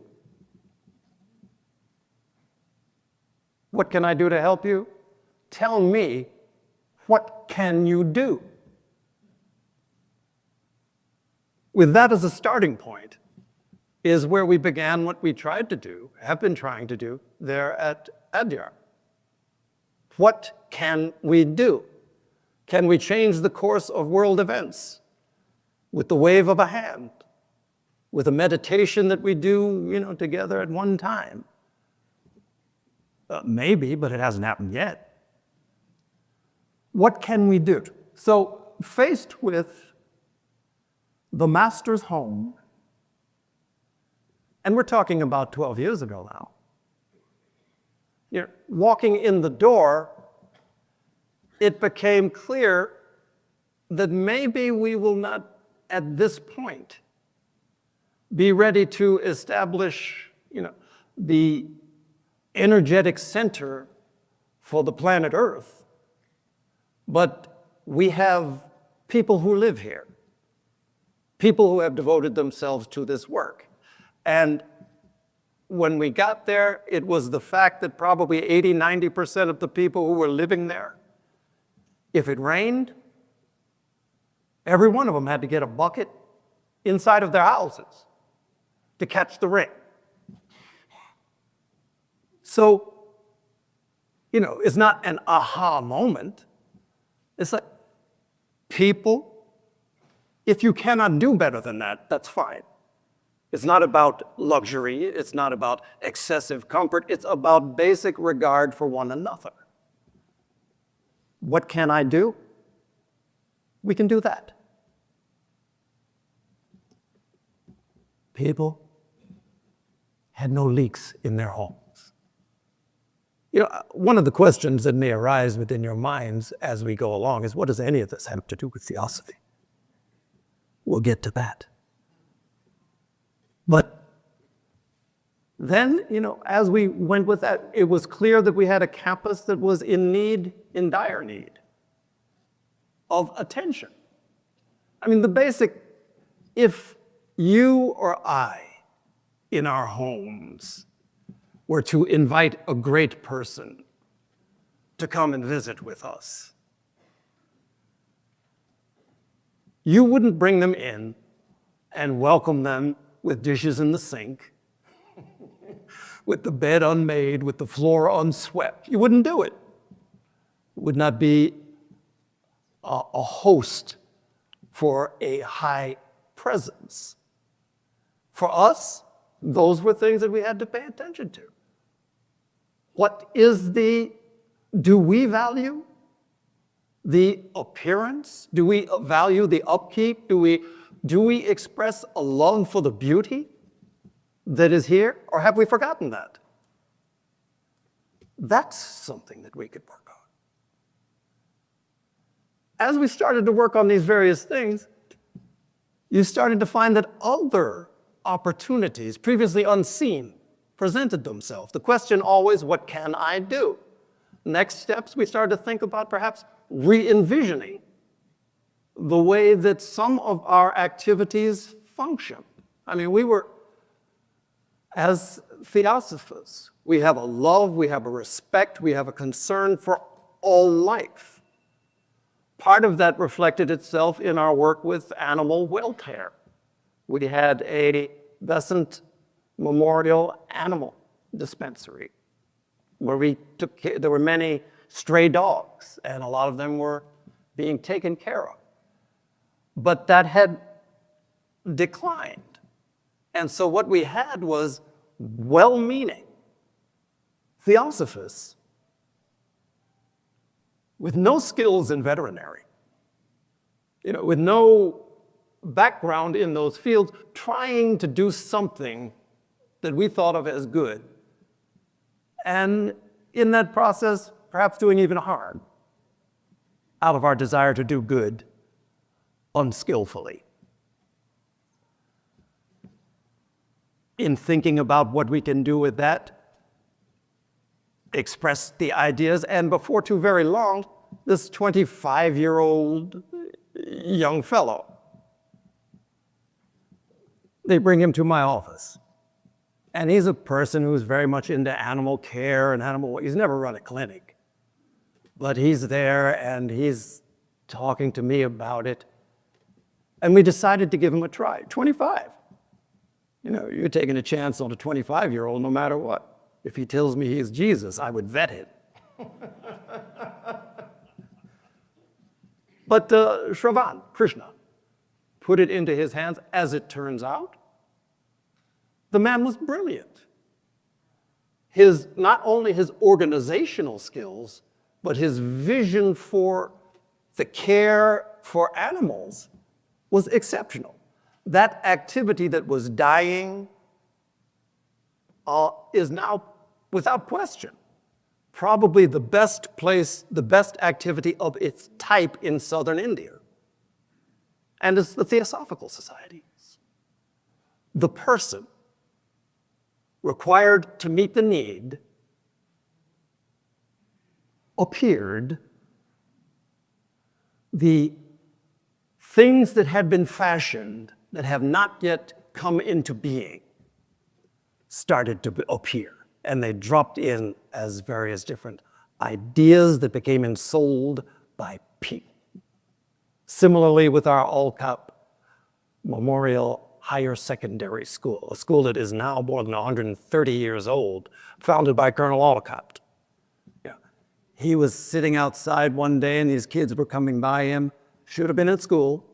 What can I do to help you? Tell me, what can you do? With that as a starting point is where we began what we tried to do, have been trying to do, there at Adyar. What can we do? Can we change the course of world events with the wave of a hand, with a meditation that we do, together at one time? Maybe, but it hasn't happened yet. What can we do? So, faced with the master's home, and we're talking about 12 years ago now, walking in the door, it became clear that maybe we will not, at this point, be ready to establish, the energetic center for the planet Earth. But we have people who live here, people who have devoted themselves to this work. And when we got there, it was the fact that probably 80–90% of the people who were living there, if it rained, every one of them had to get a bucket inside of their houses to catch the rain. So, it's not an aha moment. It's like people If you cannot do better than that, that's fine. It's not about luxury. It's not about excessive comfort. It's about basic regard for one another. What can I do? We can do that. People had no leaks in their homes. You know, one of the questions that may arise within your minds as we go along is, what does any of this have to do with theosophy? We'll get to that. But then, you know, as we went with that, it was clear that we had a campus that was in dire need of attention. I mean, the basic, if you or I in our homes were to invite a great person to come and visit with us, you wouldn't bring them in and welcome them with dishes in the sink, with the bed unmade, with the floor unswept. You wouldn't do it. It would not be a host for a high presence. For us, those were things that we had to pay attention to. Do we value the appearance? Do we value the upkeep? Do we express a love for the beauty that is here? Or have we forgotten that? That's something that we could work on. As we started to work on these various things, you started to find that other opportunities, previously unseen, presented themselves. The question always, what can I do? Next steps, we started to think about perhaps re-envisioning the way that some of our activities function. I mean, we were, as theosophists, we have a love, we have a respect, we have a concern for all life. Part of that reflected itself in our work with animal welfare. We had a Besant Memorial Animal Dispensary where we took care, there were many stray dogs, and a lot of them were being taken care of. But that had declined. And so what we had was well-meaning theosophists with no skills in veterinary, you know, with no background in those fields, trying to do something that we thought of as good. And in that process, perhaps doing even harm out of our desire to do good unskillfully. In thinking about what we can do with that, express the ideas, and before too very long, this 25-year-old young fellow, they bring him to my office. And he's a person who's very much into animal care and he's never run a clinic. But he's there and he's talking to me about it. And we decided to give him a try. 25. You know, you're taking a chance on a 25-year-old no matter what. If he tells me he's Jesus, I would vet him. But Shravan, Krishna, put it into his hands. As it turns out, the man was brilliant. Not only his organizational skills, but his vision for the care for animals was exceptional. That activity that was dying is now, without question, probably the best activity of its type in southern India. And it's the Theosophical Societies. The person required to meet the need appeared. The things that had been fashioned that have not yet come into being started to appear, and they dropped in as various different ideas that became ensouled by people. Similarly with our Olcott Memorial Higher Secondary School, a school that is now more than 130 years old, founded by Colonel Olcott. Yeah. He was sitting outside one day and these kids were coming by him, should have been at school,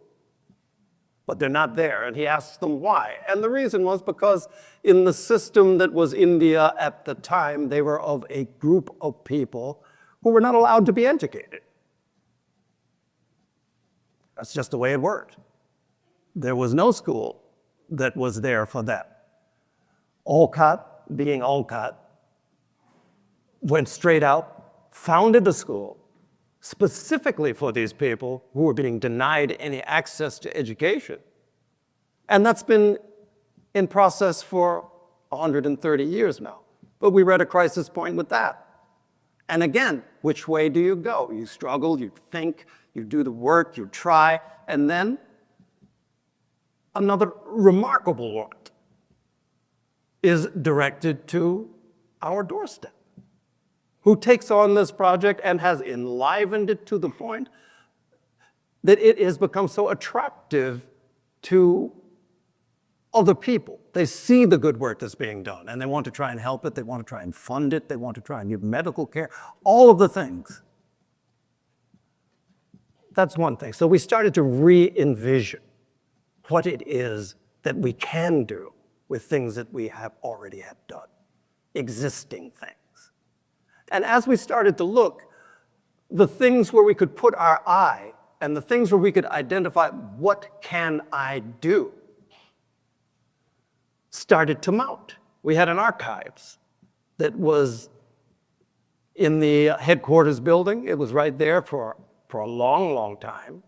but they're not there. And he asks them why. And the reason was because in the system that was India at the time, they were of a group of people who were not allowed to be educated. That's just the way it worked. There was no school that was there for them. Olcott, being Olcott, went straight out, founded a school specifically for these people who were being denied any access to education. And that's been in process for 130 years now. But we were at a crisis point with that. And again, which way do you go? You struggle, you think, you do the work, you try, and then another remarkable one is directed to our doorstep, who takes on this project and has enlivened it to the point that it has become so attractive to other people. They see the good work that's being done, and they want to try and help it, they want to try and fund it, they want to try and give medical care, all of the things. That's one thing. So we started to re-envision what it is that we can do with things that we have already have done, existing things. And as we started to look, the things where we could put our eye and the things where we could identify, what can I do, started to mount. We had an archives that was in the headquarters building. It was right there for a long, long time.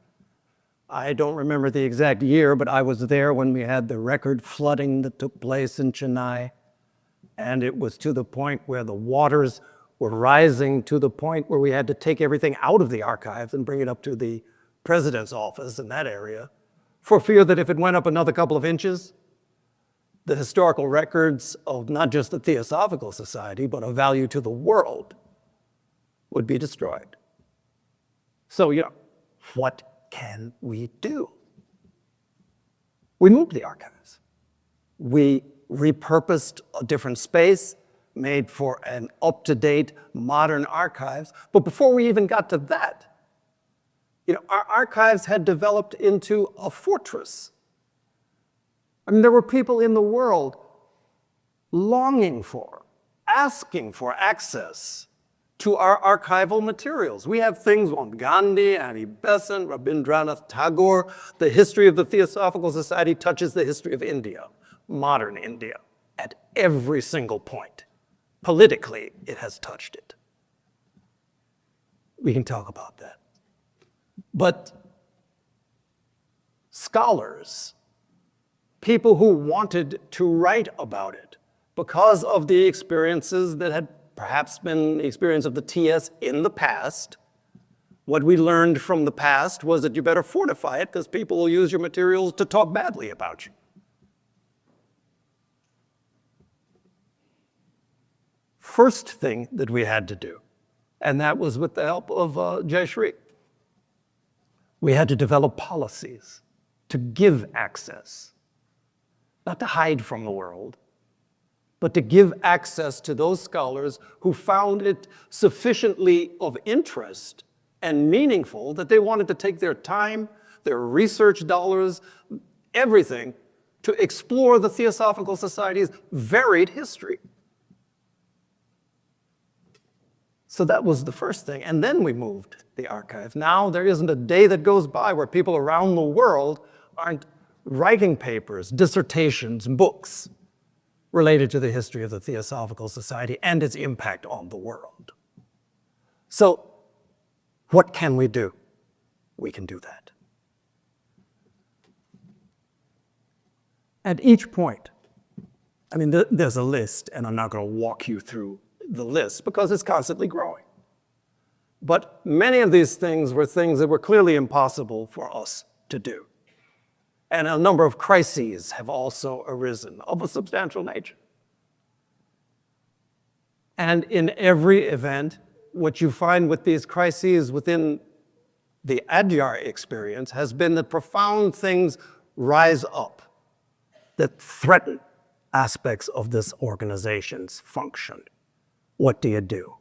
I don't remember the exact year, but I was there when we had the record flooding that took place in Chennai. And it was to the point where the waters were rising to the point where we had to take everything out of the archives and bring it up to the president's office in that area, for fear that if it went up another couple of inches, the historical records of not just the Theosophical Society, but of value to the world would be destroyed. So, what can we do? We moved the archives. We repurposed a different space, made for an up-to-date modern archives. But before we even got to that, our archives had developed into a fortress. I mean, there were people in the world longing for, asking for access to our archival materials. We have things on Gandhi, Annie Besant, Rabindranath Tagore. The history of the Theosophical Society touches the history of India, modern India, at every single point. Politically, it has touched it. We can talk about that. But scholars, people who wanted to write about it because of the experiences that had perhaps been the experience of the TS in the past. What we learned from the past was that you better fortify it because people will use your materials to talk badly about you. First thing that we had to do, and that was with the help of Jayashree, we had to develop policies to give access, not to hide from the world, but to give access to those scholars who found it sufficiently of interest and meaningful that they wanted to take their time, their research dollars, everything, to explore the Theosophical Society's varied history. So that was the first thing. And then we moved the archive. Now there isn't a day that goes by where people around the world aren't writing papers, dissertations, books related to the history of the Theosophical Society and its impact on the world. So what can we do? We can do that. At each point, I mean, there's a list, and I'm not going to walk you through the list because it's constantly growing. But many of these things were things that were clearly impossible for us to do. And a number of crises have also arisen of a substantial nature. And in every event, what you find with these crises within the Adyar experience has been that profound things rise up that threaten aspects of this organization's function. What do you do?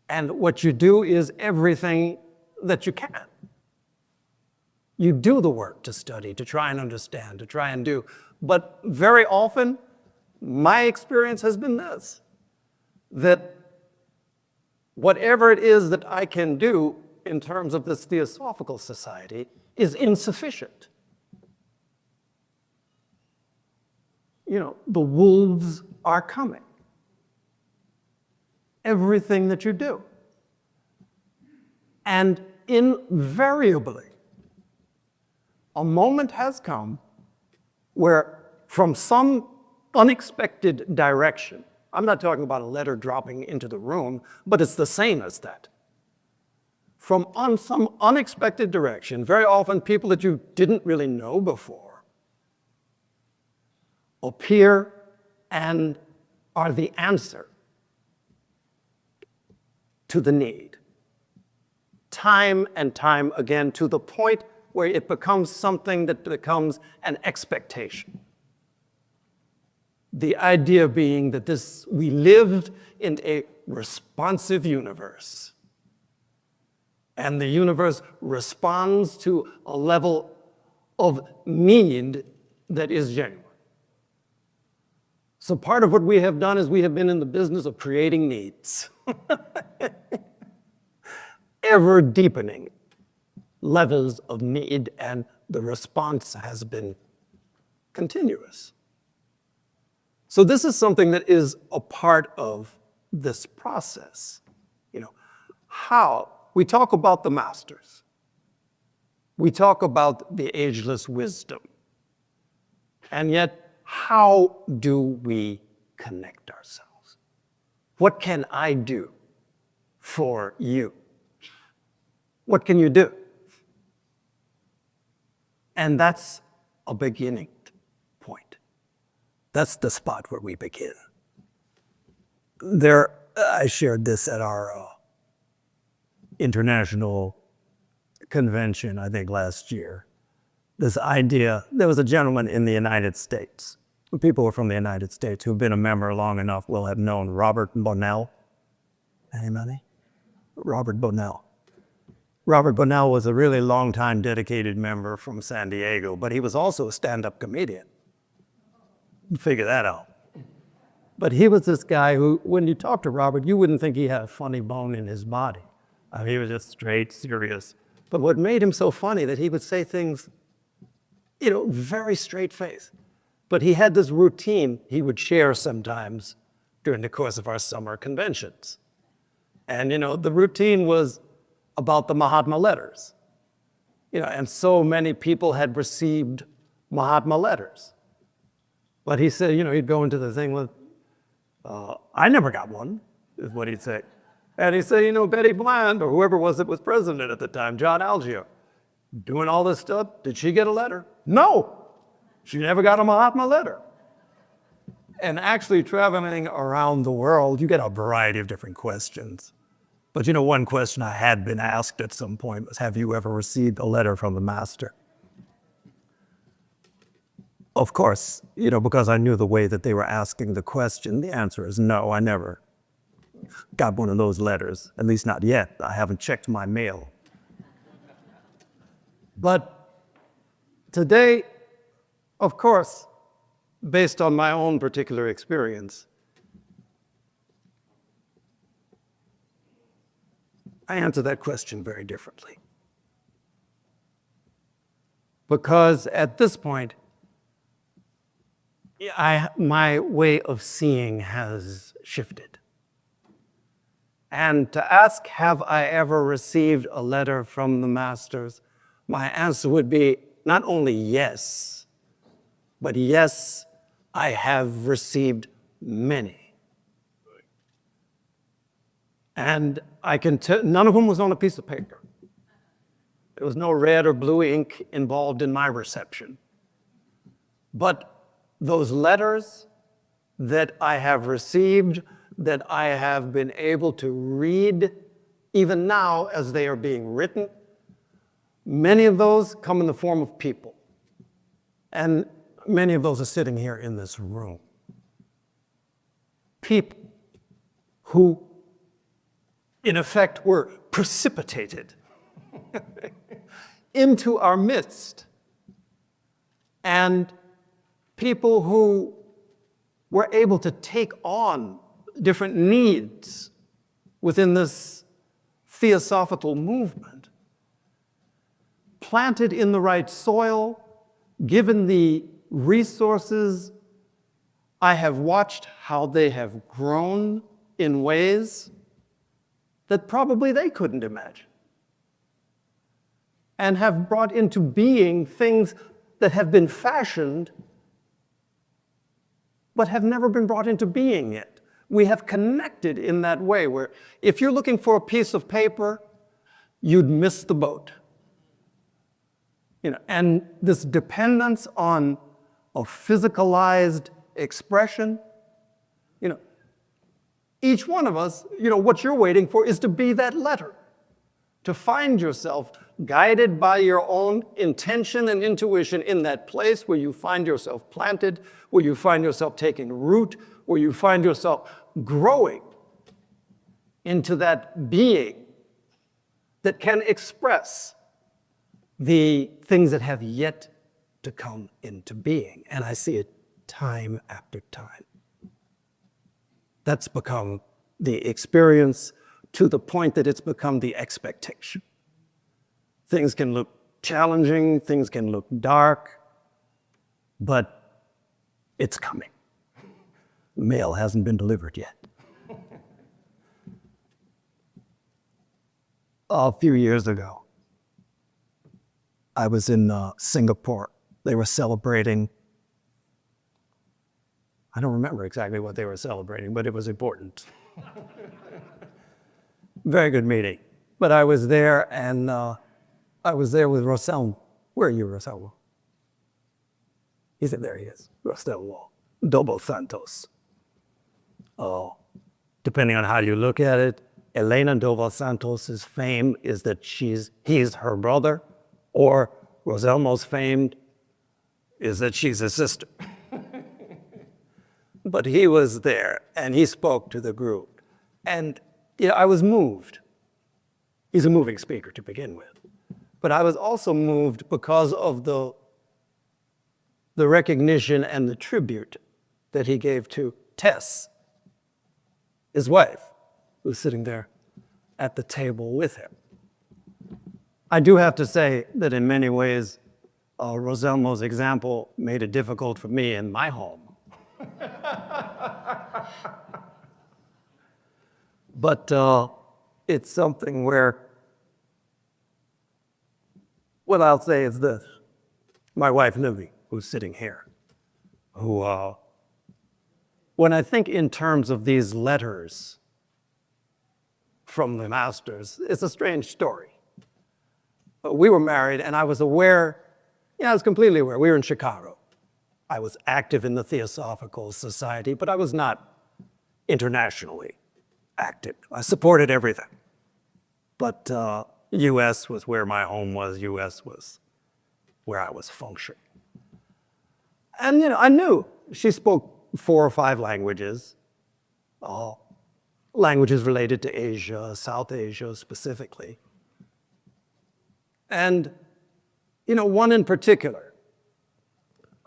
And what you do is everything that you can. You do the work to study, to try and understand, to try and do. But very often, my experience has been this, that whatever it is that I can do in terms of this Theosophical Society is insufficient. You know, the wolves are coming. Everything that you do. And invariably, a moment has come where from some unexpected direction, I'm not talking about a letter dropping into the room, but it's the same as that. From some unexpected direction, very often people that you didn't really know before appear and are the answer to the need. Time and time again, to the point where it becomes something that becomes an expectation. The idea being that we lived in a responsive universe. And the universe responds to a level of need that is genuine. So part of what we have done is we have been in the business of creating needs. Ever deepening levels of need, and the response has been continuous. So this is something that is a part of this process. You know, how we talk about the masters. We talk about the ageless wisdom. And yet, how do we connect ourselves? What can I do for you? What can you do? And that's a beginning point. That's the spot where we begin. I shared this at our international convention, I think last year. This idea, there was a gentleman in the United States. People who are from the United States who've been a member long enough will have known Robert Bonnell. Anybody? Robert Bonnell. Robert Bonnell was a really long-time dedicated member from San Diego, but he was also a stand-up comedian. Figure that out. But he was this guy who, when you talk to Robert, you wouldn't think he had a funny bone in his body. I mean, he was just straight, serious. But what made him so funny that he would say things, you know, very straight face. But he had this routine he would share sometimes during the course of our summer conventions. And, you know, the routine was about the Mahatma letters. You know, and so many people had received Mahatma letters. But he said, you know, he'd go into the thing with, I never got one, is what he'd say. And he'd say, you know, Betty Bland, or whoever was president at the time, John Algier, doing all this stuff, did she get a letter? No, she never got a Mahatma letter. And actually traveling around the world, you get a variety of different questions. But you know, one question I had been asked at some point was, have you ever received a letter from the master? Of course, you know, because I knew the way that they were asking the question, the answer is no, I never got one of those letters, at least not yet. I haven't checked my mail. But today, of course, based on my own particular experience, I answer that question very differently. Because at this point, my way of seeing has shifted. And to ask, have I ever received a letter from the masters? My answer would be not only yes, but yes, I have received many. And I can tell, none of them was on a piece of paper. There was no red or blue ink involved in my reception. But those letters that I have received, that I have been able to read, even now as they are being written, many of those come in the form of people. And many of those are sitting here in this room. People who, in effect, were precipitated into our midst, and people who were able to take on different needs within this theosophical movement, planted in the right soil, given the resources, I have watched how they have grown in ways that probably they couldn't imagine, and have brought into being things that have been fashioned but have never been brought into being yet. We have connected in that way where if you're looking for a piece of paper, you'd miss the boat. And this dependence on a physicalized expression, each one of us, what you're waiting for is to be that letter, to find yourself guided by your own intention and intuition in that place where you find yourself planted, where you find yourself taking root, where you find yourself growing into that being that can express the things that have yet to come into being. And I see it time after time. That's become the experience to the point that it's become the expectation. Things can look challenging, things can look dark, but it's coming. Mail hasn't been delivered yet. A few years ago, I was in Singapore. They were celebrating, I don't remember exactly what they were celebrating, but it was important. Very good meeting. But I was there, and I was there with Rosel. Where are you, Rosel? He said, there he is, Rosel Dobo Santos. Oh, depending on how you look at it, Elena Dobo Santos's fame is that he's her brother, or Roselmo's fame is that she's his sister. But he was there, and he spoke to the group. And I was moved. He's a moving speaker to begin with. But I was also moved because of the recognition and the tribute that he gave to Tess, his wife, who's sitting there at the table with him. I do have to say that in many ways, Roselmo's example made it difficult for me in my home. But it's something where, what I'll say is this. My wife, Livy, who's sitting here, who, when I think in terms of these letters from the masters, it's a strange story. But we were married, and I was aware, I was completely aware. We were in Chicago. I was active in the Theosophical Society, but I was not internationally active. I supported everything. But U.S. was where my home was. U.S. was where I was functioning. And, I knew she spoke 4 or 5 languages, languages related to Asia, South Asia specifically. And, one in particular,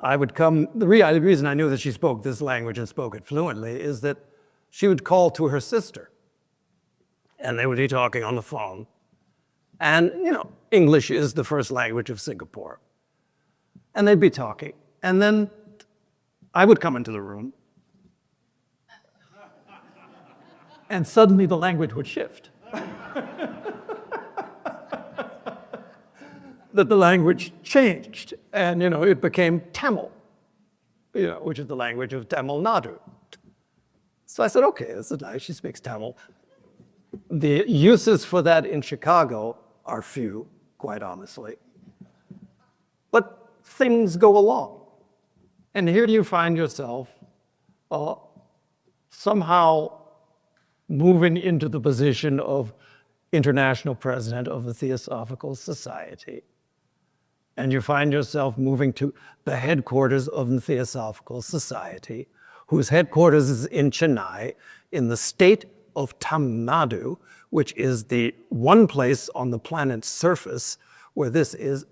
the reason I knew that she spoke this language and spoke it fluently is that she would call to her sister, and they would be talking on the phone. And, English is the first language of Singapore. And they'd be talking. And then I would come into the room, and suddenly the language would shift. That the language changed, and it became Tamil, which is the language of Tamil Nadu. So I said, okay, this is nice, she speaks Tamil. The uses for that in Chicago are few, quite honestly. But things go along. And here you find yourself somehow moving into the position of international president of the Theosophical Society. And you find yourself moving to the headquarters of the Theosophical Society, whose headquarters is in Chennai, in the state of Tamil Nadu, which is the one place on the planet's surface where this is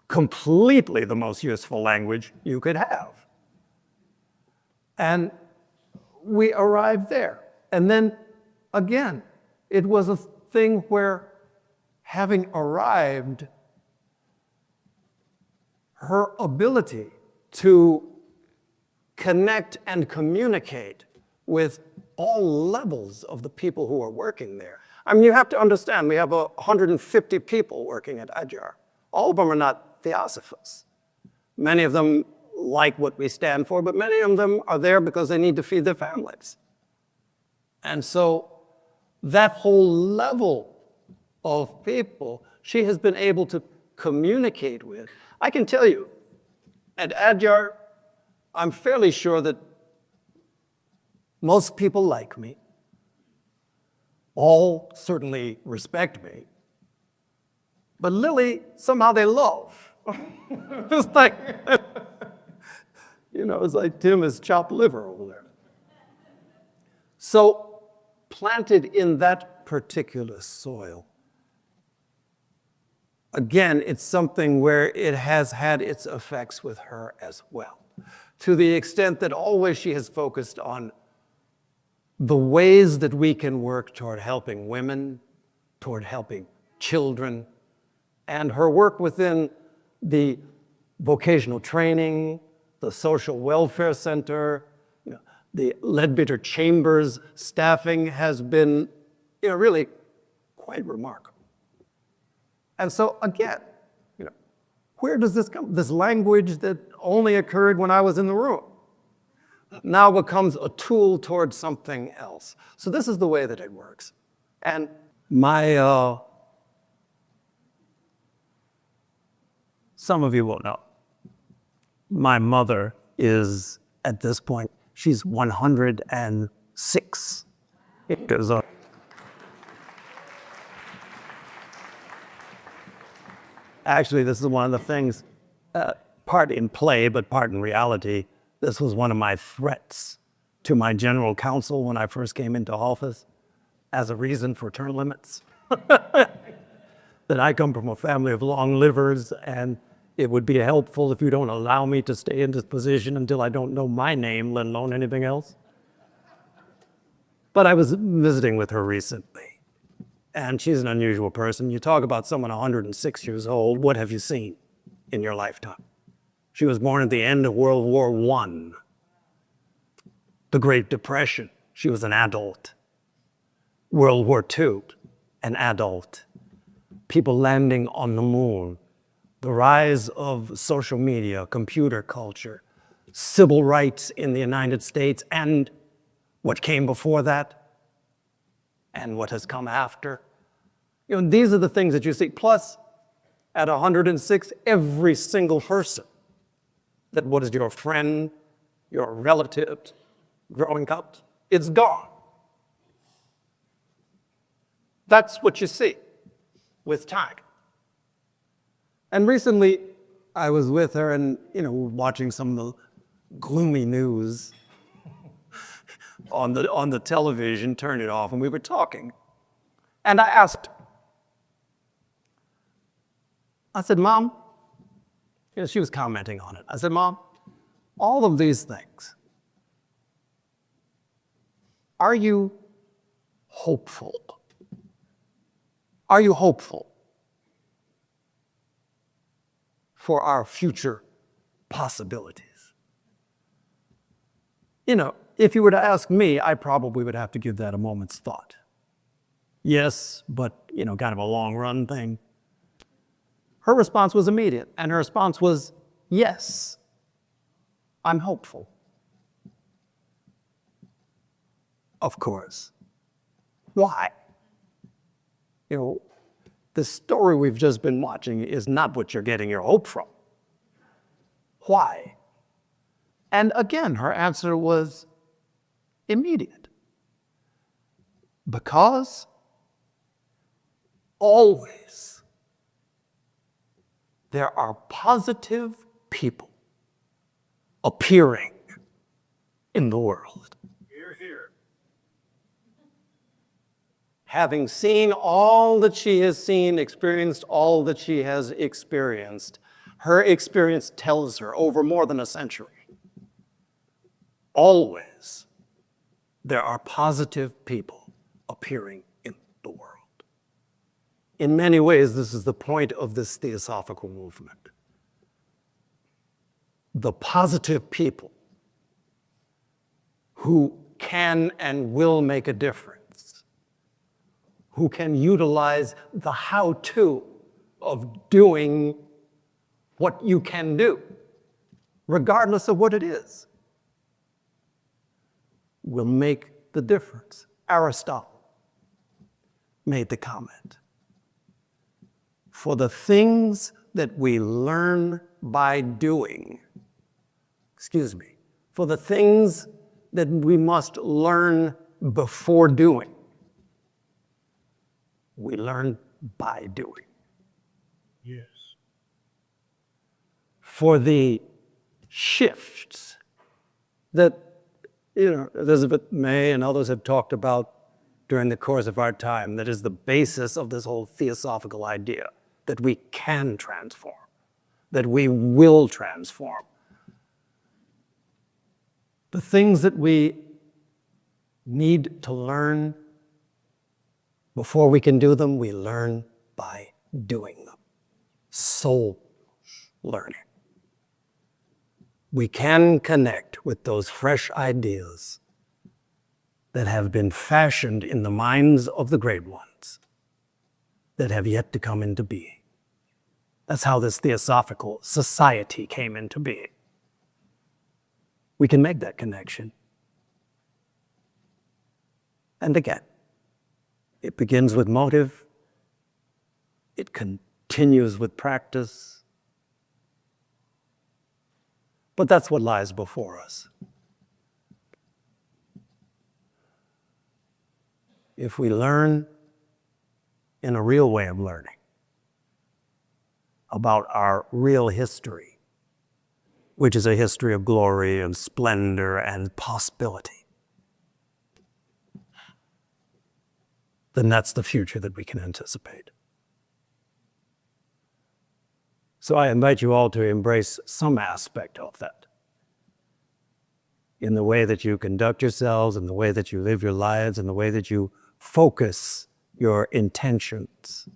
completely the most useful language you could have. And we arrived there. And then again, it was a thing where, having arrived, her ability to connect and communicate with all levels of the people who are working there. I mean, you have to understand, we have 150 people working at Adyar. All of them are not theosophists. Many of them like what we stand for, but many of them are there because they need to feed their families. And so that whole level of people she has been able to communicate with. I can tell you, at Adyar, I'm fairly sure that most people like me, all certainly respect me, but Lily, somehow they love. It's like, it's like Tim is chopped liver over there. So planted in that particular soil, again, it's something where it has had its effects with her as well, to the extent that always she has focused on the ways that we can work toward helping women, toward helping children, and her work within the vocational training, the social welfare center, the Leadbeater Chambers staffing has been really quite remarkable. And so again, where does this come? This language that only occurred when I was in the room now becomes a tool towards something else. So this is the way that it works. And some of you will know, my mother is, at this point, she's 106. It goes on. Actually, this is one of the things, part in play, but part in reality. This was one of my threats to my general counsel when I first came into office as a reason for term limits. That I come from a family of long livers, and it would be helpful if you don't allow me to stay in this position until I don't know my name, let alone anything else. But I was visiting with her recently, and she's an unusual person. You talk about someone 106 years old, what have you seen in your lifetime? She was born at the end of World War I, the Great Depression. She was an adult. World War II, an adult. People landing on the moon. The rise of social media, computer culture, civil rights in the United States, and what came before that, and what has come after. These are the things that you see. Plus, at 106, every single person that was your friend, your relative growing up, it's gone. That's what you see with time. And recently, I was with her and, watching some of the gloomy news on the television, turned it off, and we were talking. And I asked her, I said, Mom, she was commenting on it. I said, Mom, all of these things, are you hopeful? Are you hopeful for our future possibilities? If you were to ask me, I probably would have to give that a moment's thought. Yes, but, kind of a long run thing. Her response was immediate, and her response was, yes, I'm hopeful. Of course. Why? The story we've just been watching is not what you're getting your hope from. Why? And again, her answer was immediate. Because always there are positive people appearing in the world. Hear, hear. having seen all that she has seen, experienced all that she has experienced, her experience tells her over more than a century, always there are positive people appearing in the world. In many ways, this is the point of this theosophical movement. The positive people who can and will make a difference, who can utilize the how-to of doing what you can do, regardless of what it is, will make the difference. Aristotle made the comment, for the things that we learn by doing, for the things that we must learn before doing, we learn by doing. Yes. For the shifts that Elizabeth May and others have talked about during the course of our time, that is the basis of this whole theosophical idea, that we can transform, that we will transform. The things that we need to learn before we can do them, we learn by doing them. Soul learning. We can connect with those fresh ideas that have been fashioned in the minds of the great ones that have yet to come into being. That's how this theosophical society came into being. We can make that connection. And again, it begins with motive, it continues with practice, but that's what lies before us. If we learn in a real way of learning about our real history, which is a history of glory and splendor and possibility, then that's the future that we can anticipate. So I invite you all to embrace some aspect of that in the way that you conduct yourselves, in the way that you live your lives, in the way that you focus your intentions.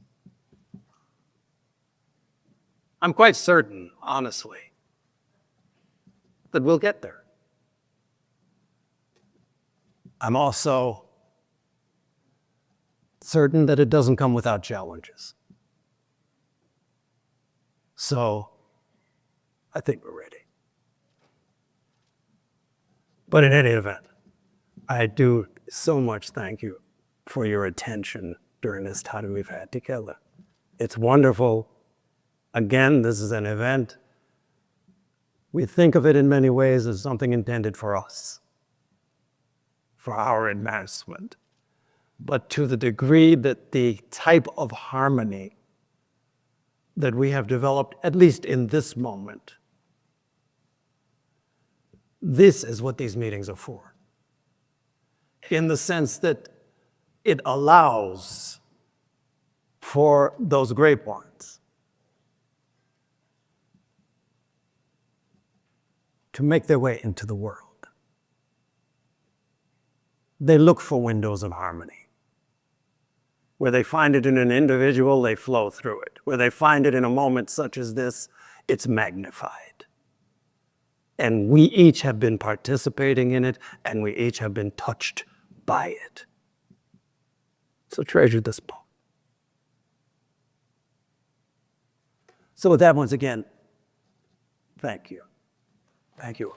I'm quite certain, honestly, that we'll get there. I'm also certain that it doesn't come without challenges. So I think we're ready. But in any event, I do so much thank you for your attention during this time we've had together. It's wonderful. Again, this is an event. We think of it in many ways as something intended for us, for our advancement. But to the degree that the type of harmony that we have developed, at least in this moment, this is what these meetings are for. In the sense that it allows for those great ones to make their way into the world. They look for windows of harmony. Where they find it in an individual, they flow through it. Where they find it in a moment such as this, it's magnified. And we each have been participating in it, and we each have been touched by it. So treasure this moment. So with that, once again, thank you. Thank you.